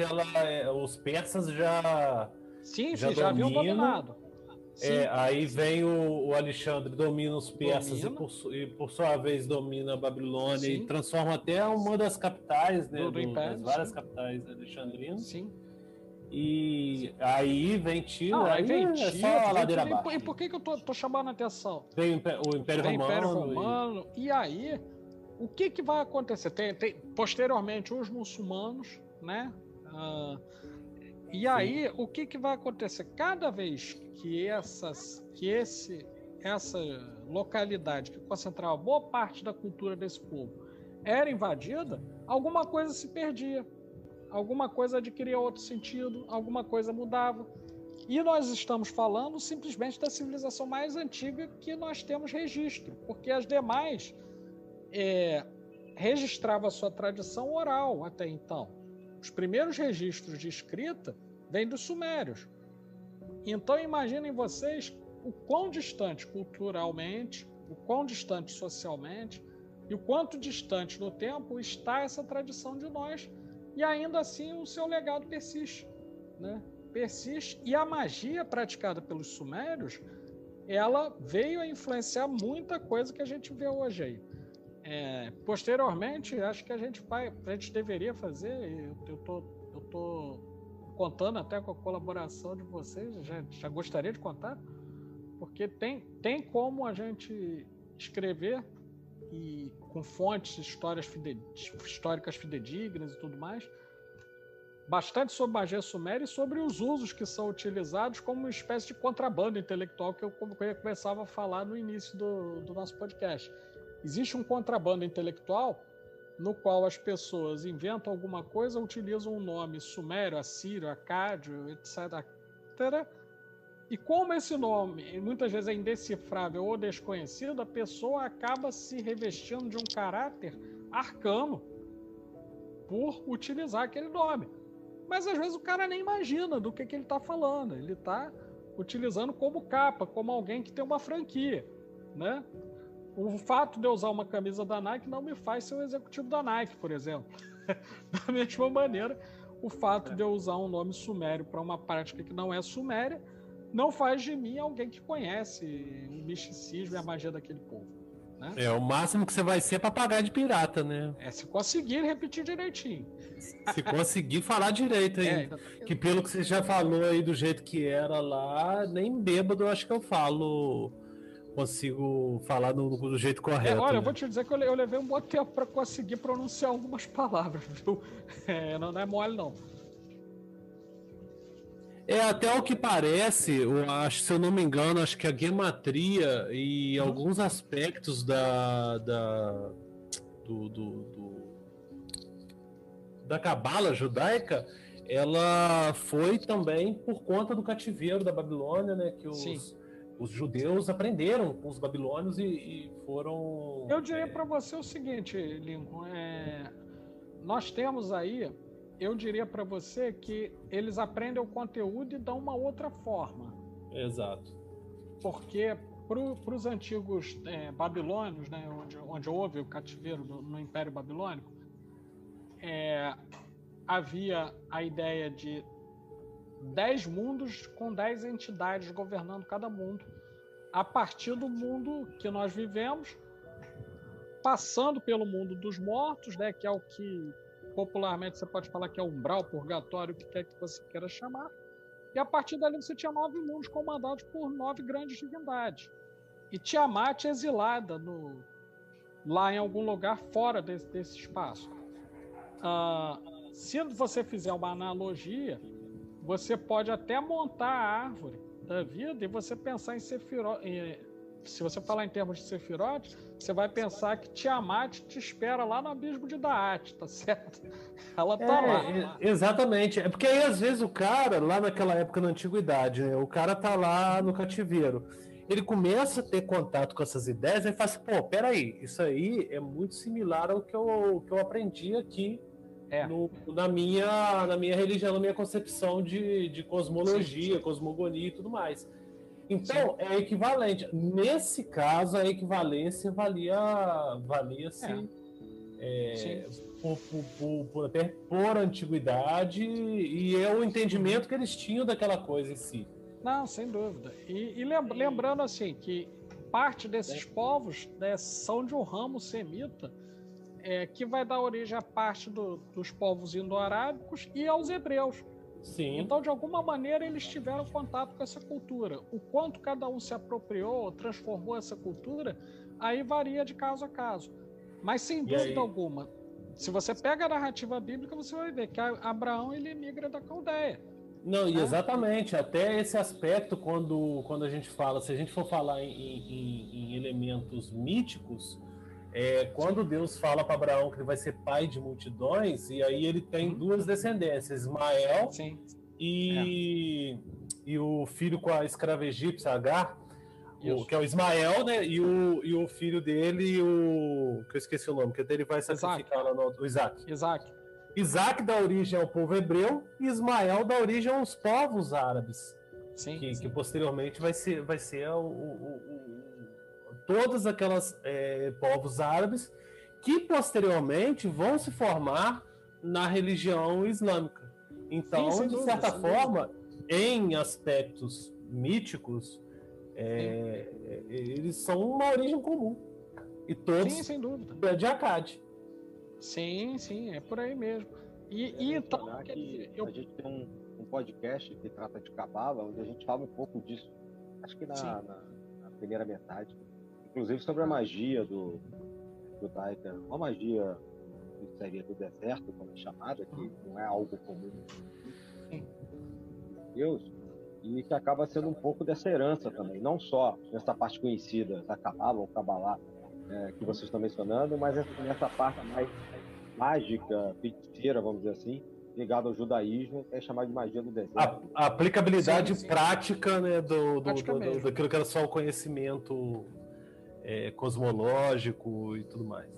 os persas já haviam dominado. Aí vem o Alexandre, domina os persas Domina. e por sua vez domina a Babilônia Sim. e transforma até uma das capitais, né, Do Império, das várias sim. capitais alexandrinas. Sim. E aí vem Tiro, Não, aí aí vem é Tito, só a vem ladeira tudo. abaixo. E por que eu tô chamando a atenção? Vem o Império Vem Romano. Império Romano. E aí, o que vai acontecer? Tem, posteriormente, os muçulmanos, né? E aí, o que vai acontecer? Cada vez que essa localidade que concentrava boa parte da cultura desse povo era invadida, alguma coisa se perdia. Alguma coisa adquiria outro sentido, alguma coisa mudava. E nós estamos falando simplesmente da civilização mais antiga que nós temos registro, porque as demais registravam a sua tradição oral até então. Os primeiros registros de escrita vêm dos sumérios. Então imaginem vocês o quão distante culturalmente, o quão distante socialmente e o quanto distante no tempo está essa tradição de nós. E ainda assim o seu legado persiste, né? Persiste, e a magia praticada pelos sumérios, ela veio a influenciar muita coisa que a gente vê hoje aí. Posteriormente, acho que a gente deveria fazer, eu tô contando até com a colaboração de vocês, já gostaria de contar, porque tem como a gente escrever e com fontes históricas fidedignas e tudo mais, bastante sobre magia suméria e sobre os usos que são utilizados como uma espécie de contrabando intelectual que eu começava a falar no início do nosso podcast. Existe um contrabando intelectual no qual as pessoas inventam alguma coisa, utilizam um nome sumério, assírio, acádio, etc. E como esse nome muitas vezes é indecifrável ou desconhecido, a pessoa acaba se revestindo de um caráter arcano por utilizar aquele nome. Mas às vezes o cara nem imagina do que ele está falando. Ele está utilizando como capa, como alguém que tem uma franquia, né? O fato de eu usar uma camisa da Nike não me faz ser um executivo da Nike, por exemplo. Da mesma maneira, o fato de eu usar um nome sumério para uma prática que não é suméria não faz de mim alguém que conhece o misticismo e a magia daquele povo, né? O máximo que você vai ser é papagaio de pirata, né? Se conseguir repetir direitinho. Se conseguir falar direito aí. Que pelo que você já falou aí do jeito que era lá, nem bêbado eu acho que eu consigo falar do jeito correto. Olha, né? eu vou te dizer que eu levei um bom tempo para conseguir pronunciar algumas palavras, viu? Não é mole, não. Até o que parece, se eu não me engano, acho que a gematria e alguns aspectos da cabala judaica, ela foi também por conta do cativeiro da Babilônia, né? Que os judeus aprenderam com os babilônios e foram... Eu diria para você o seguinte, Lincoln, nós temos aí, eu diria para você que eles aprendem o conteúdo e dão uma outra forma. Exato. Porque para os antigos babilônios, né, onde houve o cativeiro no Império Babilônico, havia a ideia de 10 mundos com 10 entidades governando cada mundo, a partir do mundo que nós vivemos, passando pelo mundo dos mortos, né, que é o que popularmente você pode falar que é o umbral, purgatório, o que quer que você queira chamar, e a partir dali você tinha 9 mundos comandados por 9 grandes divindades. E Tiamat exilada lá em algum lugar fora desse espaço. Se você fizer uma analogia, você pode até montar a árvore da vida e você pensar em Sefirot. Se você falar em termos de Sefirot, você vai pensar que Tiamat te espera lá no abismo de Daat, tá certo? Ela tá lá. Exatamente. É porque aí, às vezes, o cara, lá naquela época na antiguidade, né, o cara tá lá no cativeiro, ele começa a ter contato com essas ideias e fala assim, peraí, isso aí é muito similar ao que eu aprendi aqui na minha religião, na minha concepção de cosmologia, cosmogonia e tudo mais. Então, é equivalente. Nesse caso, a equivalência valia-se por antiguidade e é o entendimento que eles tinham daquela coisa em si. Não, sem dúvida. E lembrando assim que parte desses povos, né, são de um ramo semita, que vai dar origem à parte dos povos indo-arábicos e aos hebreus. Sim. Então, de alguma maneira, eles tiveram contato com essa cultura. O quanto cada um se apropriou, transformou essa cultura, aí varia de caso a caso. Mas, sem dúvida alguma, se você pega a narrativa bíblica, você vai ver que Abraão ele migra da Caldeia. Não, e exatamente, até esse aspecto, quando a gente fala, se a gente for falar em elementos míticos, quando Deus fala para Abraão que ele vai ser pai de multidões, e aí ele tem duas descendências, Ismael e o filho com a escrava egípcia, Agar, que é o Ismael, né? E o filho dele, que eu esqueci o nome, que ele vai sacrificar lá no Isaac. Isaac dá origem ao povo hebreu e Ismael dá origem aos povos árabes. Sim, que posteriormente vai ser todas aquelas povos árabes que posteriormente vão se formar na religião islâmica. Então, de certa forma, em aspectos míticos, eles são uma origem comum. E todos sem dúvida. De Akkad. Sim, é por aí mesmo. E então, a gente tem um podcast que trata de Cabala, onde a gente fala um pouco disso. Acho que na primeira metade. Inclusive sobre a magia judaica, uma magia que seria do deserto, como é chamada, que não é algo comum de Deus, e que acaba sendo um pouco dessa herança também, não só nessa parte conhecida da Cabala ou Cabalá, que vocês estão mencionando, mas nessa parte mais mágica, feiticeira, vamos dizer assim, ligada ao judaísmo, é chamada de magia do deserto. A aplicabilidade prática, né, daquilo que era só o conhecimento cosmológico e tudo mais.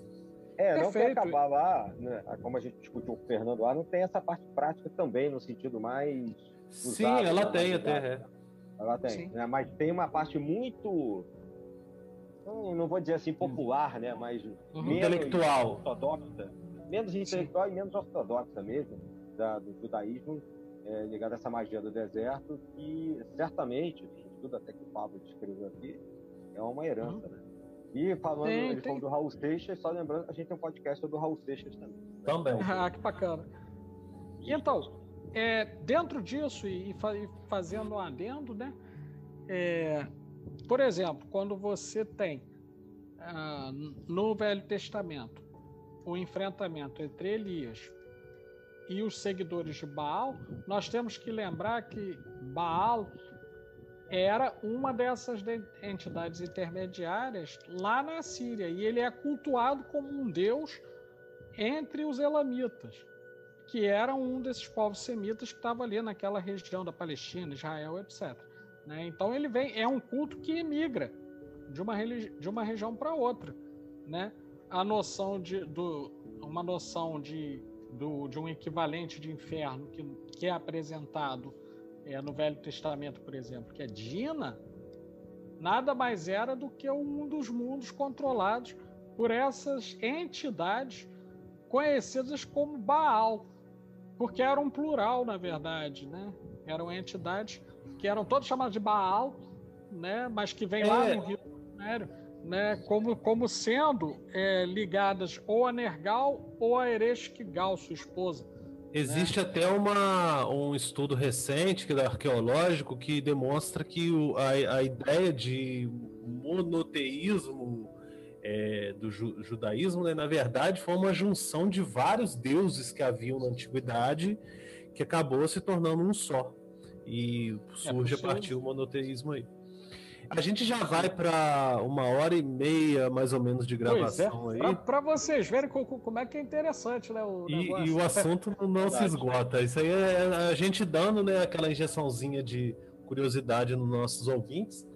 Não quer acabar lá, né, como a gente discutiu com o Fernando lá, não tem essa parte prática também, no sentido mais... Sim, ela tem até. Ela tem, né, mas tem uma parte muito... Não vou dizer assim popular, né, mas intelectual, ortodoxa, menos intelectual e menos ortodoxa mesmo, do judaísmo, ligado a essa magia do deserto, que certamente, tudo até que o Pablo descreveu aqui, é uma herança, né? E falando, ele falou do Raul Seixas, só lembrando que a gente tem um podcast sobre o Raul Seixas também. Que bacana. Então, dentro disso e fazendo um adendo, né? Por exemplo, quando você tem no Velho Testamento o enfrentamento entre Elias e os seguidores de Baal, nós temos que lembrar que Baal era uma dessas entidades intermediárias lá na Síria, e ele é cultuado como um deus entre os elamitas, que eram um desses povos semitas que estava ali naquela região da Palestina, Israel, etc. Né? Então ele é um culto que emigra de uma região para outra, né? A noção de um equivalente de inferno que é apresentado no Velho Testamento, por exemplo, que é Dina, nada mais era do que um dos mundos controlados por essas entidades conhecidas como Baal, porque era um plural, na verdade, né? Eram entidades que eram todas chamadas de Baal, né? Mas que vem lá no Rio do Sumério, né? Como sendo ligadas ou a Nergal ou a Ereshkigal, sua esposa. Existe até um estudo recente arqueológico que demonstra que a ideia de monoteísmo do judaísmo, né, na verdade, foi uma junção de vários deuses que haviam na antiguidade, que acabou se tornando um só. E surge a partir do monoteísmo aí. A gente já vai para 1h30, mais ou menos, de gravação aí. Para vocês verem como é que é interessante, né, o negócio. E o assunto não se esgota. Isso aí é a gente dando, né, aquela injeçãozinha de curiosidade nos nossos ouvintes.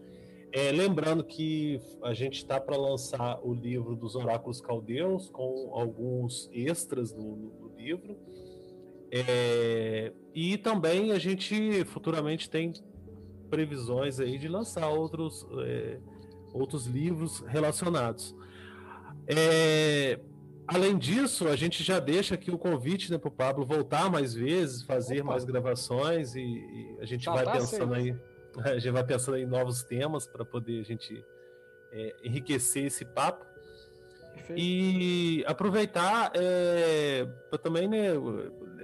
Lembrando que a gente está para lançar o livro dos Oráculos Caldeus, com alguns extras no livro. E também a gente futuramente tem previsões aí de lançar outros livros relacionados. Além disso, a gente já deixa aqui o convite, né, para o Pablo voltar mais vezes, fazer mais gravações, e a gente vai pensando aí A gente vai pensando em novos temas para poder a gente enriquecer esse papo. Perfeito. E aproveitar para também, né,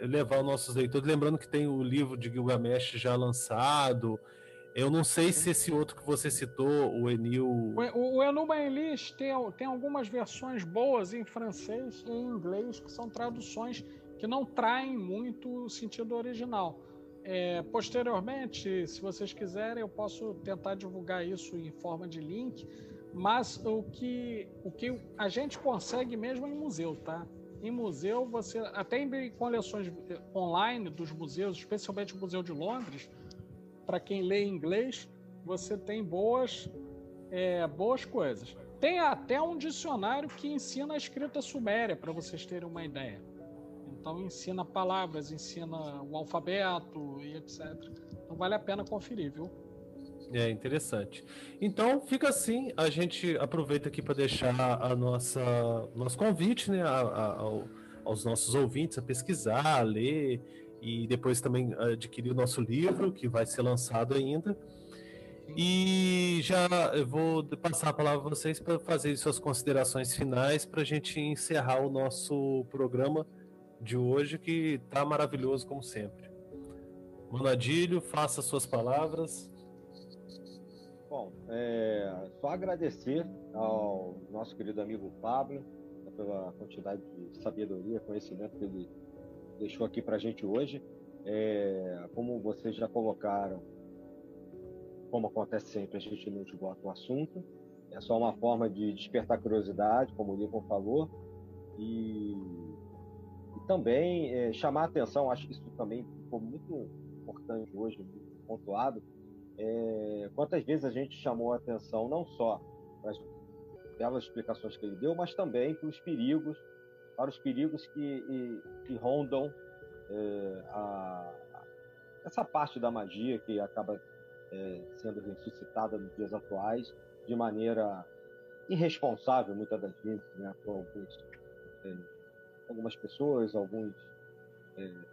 levar os nossos leitores, lembrando que tem o livro de Gilgamesh já lançado. Eu não sei se esse outro que você citou, o Enil... O Enuma Elish tem algumas versões boas em francês e em inglês, que são traduções que não traem muito o sentido original. Posteriormente, se vocês quiserem, eu posso tentar divulgar isso em forma de link, mas o que a gente consegue mesmo é em museu, tá? Em museu, você até em coleções online dos museus, especialmente o Museu de Londres, para quem lê inglês, você tem boas coisas. Tem até um dicionário que ensina a escrita suméria, para vocês terem uma ideia. Então ensina palavras, ensina o alfabeto e etc. Então vale a pena conferir, viu? É interessante. Então fica assim, a gente aproveita aqui para deixar nosso convite, né, aos nossos ouvintes a pesquisar, a ler e depois também adquirir o nosso livro, que vai ser lançado ainda. E já eu vou passar a palavra a vocês para fazer suas considerações finais para a gente encerrar o nosso programa de hoje, que está maravilhoso como sempre. Mano Adílio, faça suas palavras. Bom, só agradecer ao nosso querido amigo Pablo pela quantidade de sabedoria, conhecimento que ele deixou aqui para a gente hoje. Como vocês já colocaram, como acontece sempre, a gente não esgota o assunto. É só uma forma de despertar curiosidade, como o Lincoln falou, e também chamar a atenção. Acho que isso também ficou muito importante hoje, muito pontuado. Quantas vezes a gente chamou a atenção não só para as belas explicações que ele deu, mas também para os perigos que rondam essa parte da magia que acaba sendo ressuscitada nos dias atuais de maneira irresponsável, muitas das vezes, né, por algumas pessoas, alguns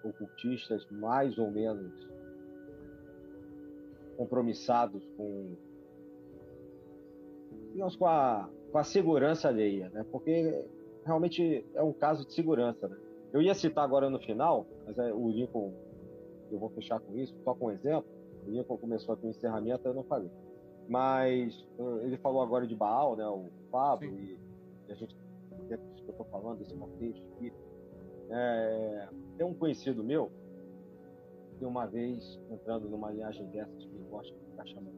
ocultistas mais ou menos compromissados com a segurança alheia, né? Porque realmente é um caso de segurança, né? Eu ia citar agora no final, mas o Lincoln, eu vou fechar com isso, só com um exemplo. O Lincoln começou aqui o encerramento, eu não falei. Mas ele falou agora de Baal, né? O Pablo, e a gente, dentro disso que eu estou falando, desse contexto aqui, tem um conhecido meu que uma vez, entrando numa linhagem dessas que gosta de ficar chamando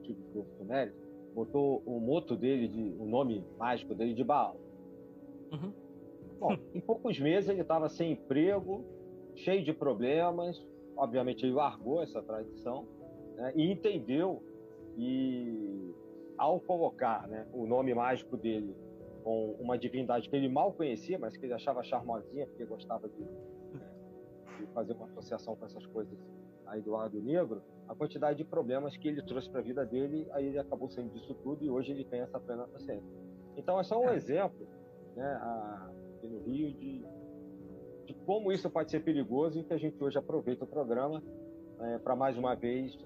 tipo de sumérico, botou o moto dele, o nome mágico dele de Baal. Uhum. Bom, em poucos meses ele estava sem emprego, cheio de problemas. Obviamente ele largou essa tradição, né, e entendeu que ao colocar, né, o nome mágico dele com uma divindade que ele mal conhecia, mas que ele achava charmosinha, porque gostava de fazer uma associação com essas coisas aí do lado negro, a quantidade de problemas que ele trouxe para a vida dele, aí ele acabou saindo disso tudo e hoje ele tem essa plena consciência. Então é só um exemplo, né, aqui no Rio de como isso pode ser perigoso, e que a gente hoje aproveita o programa para mais uma vez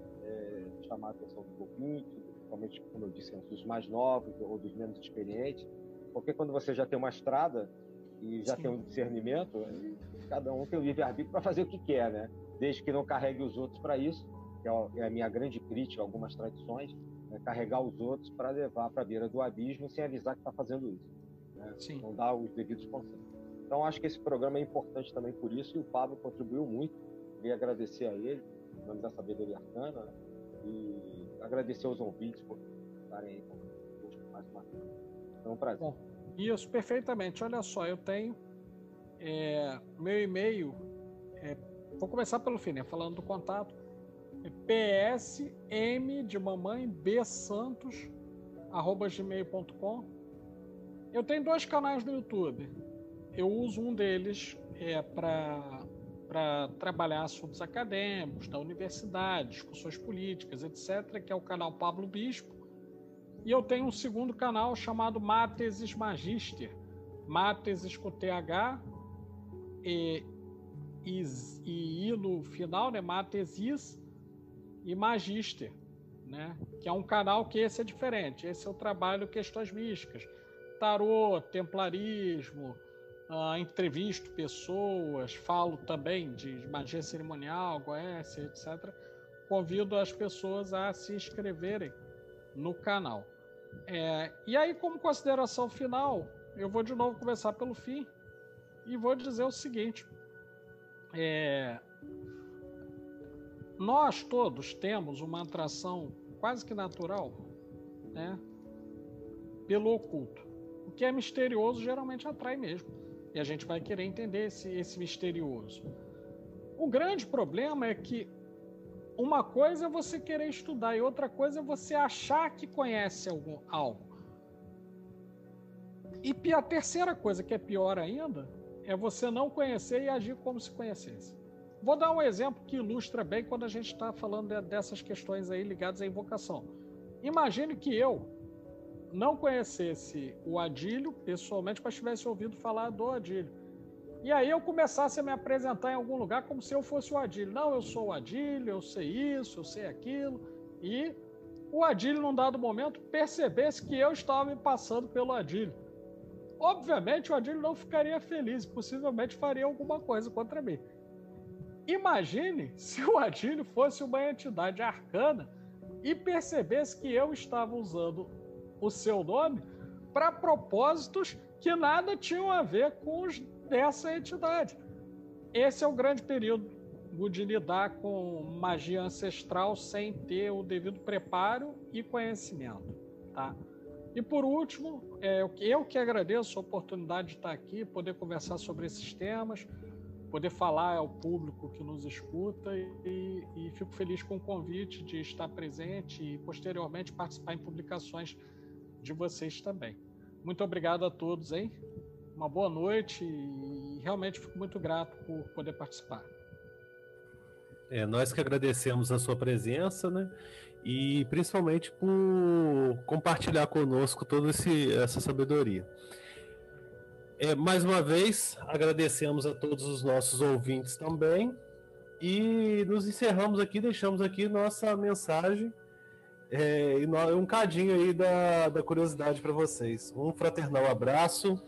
chamar a atenção dos ouvintes, principalmente, como eu disse, dos mais novos ou dos menos experientes, porque quando você já tem uma estrada e já tem um discernimento, cada um tem o livre-arbítrio para fazer o que quer, né? Desde que não carregue os outros para isso, que é a minha grande crítica a algumas tradições, carregar os outros para levar para a beira do abismo sem avisar que está fazendo isso, né? Não dar os devidos conselhos. Então, acho que esse programa é importante também por isso, e o Pablo contribuiu muito. Queria agradecer a ele, em nome da Sabedoria Arcana, né? E agradecer aos ouvintes por estarem aí conosco mais uma vez. É um prazer. Bom, isso, perfeitamente. Olha só, eu tenho meu e-mail, vou começar pelo fim, né? Falando do contato, psm de mamãe bsantos@gmail.com. Eu tenho 2 canais no YouTube. Eu uso um deles para trabalhar assuntos acadêmicos, da universidade, discussões políticas, etc., que é o canal Pablo Bispo. E eu tenho um segundo canal chamado Mátesis Magister. Mátesis com TH e I no final, né? Mátesis e Magister, né? Que é um canal que esse é diferente. Esse eu trabalho questões místicas, tarô, templarismo, entrevisto pessoas, falo também de magia cerimonial, goécia, etc. Convido as pessoas a se inscreverem no canal. E aí, como consideração final, eu vou de novo começar pelo fim e vou dizer o seguinte: nós todos temos uma atração quase que natural, né, pelo oculto. O que é misterioso geralmente atrai mesmo. E a gente vai querer entender esse misterioso. O grande problema é que uma coisa é você querer estudar e outra coisa é você achar que conhece algo. E a terceira coisa, que é pior ainda, é você não conhecer e agir como se conhecesse. Vou dar um exemplo que ilustra bem quando a gente está falando dessas questões aí ligadas à invocação. Imagine que eu não conhecesse o Adílio pessoalmente, mas tivesse ouvido falar do Adílio. E aí eu começasse a me apresentar em algum lugar como se eu fosse o Adílio. Não, eu sou o Adílio, eu sei isso, eu sei aquilo. E o Adílio, num dado momento, percebesse que eu estava me passando pelo Adílio. Obviamente, o Adílio não ficaria feliz, possivelmente faria alguma coisa contra mim. Imagine se o Adílio fosse uma entidade arcana e percebesse que eu estava usando o seu nome para propósitos que nada tinham a ver com os dessa entidade. Esse é o grande período de lidar com magia ancestral sem ter o devido preparo e conhecimento, tá? E por último, eu que agradeço a oportunidade de estar aqui, poder conversar sobre esses temas, poder falar ao público que nos escuta e fico feliz com o convite de estar presente e posteriormente participar em publicações de vocês também. Muito obrigado a todos, hein? Uma boa noite e realmente fico muito grato por poder participar. Nós que agradecemos a sua presença, né? E principalmente por compartilhar conosco toda essa sabedoria. Mais uma vez, agradecemos a todos os nossos ouvintes também e nos encerramos aqui, deixamos aqui nossa mensagem e um cadinho aí da curiosidade para vocês. Um fraternal abraço,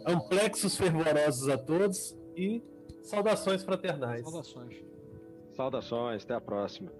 amplexos fervorosos a todos e saudações fraternais. Saudações. Saudações, até a próxima.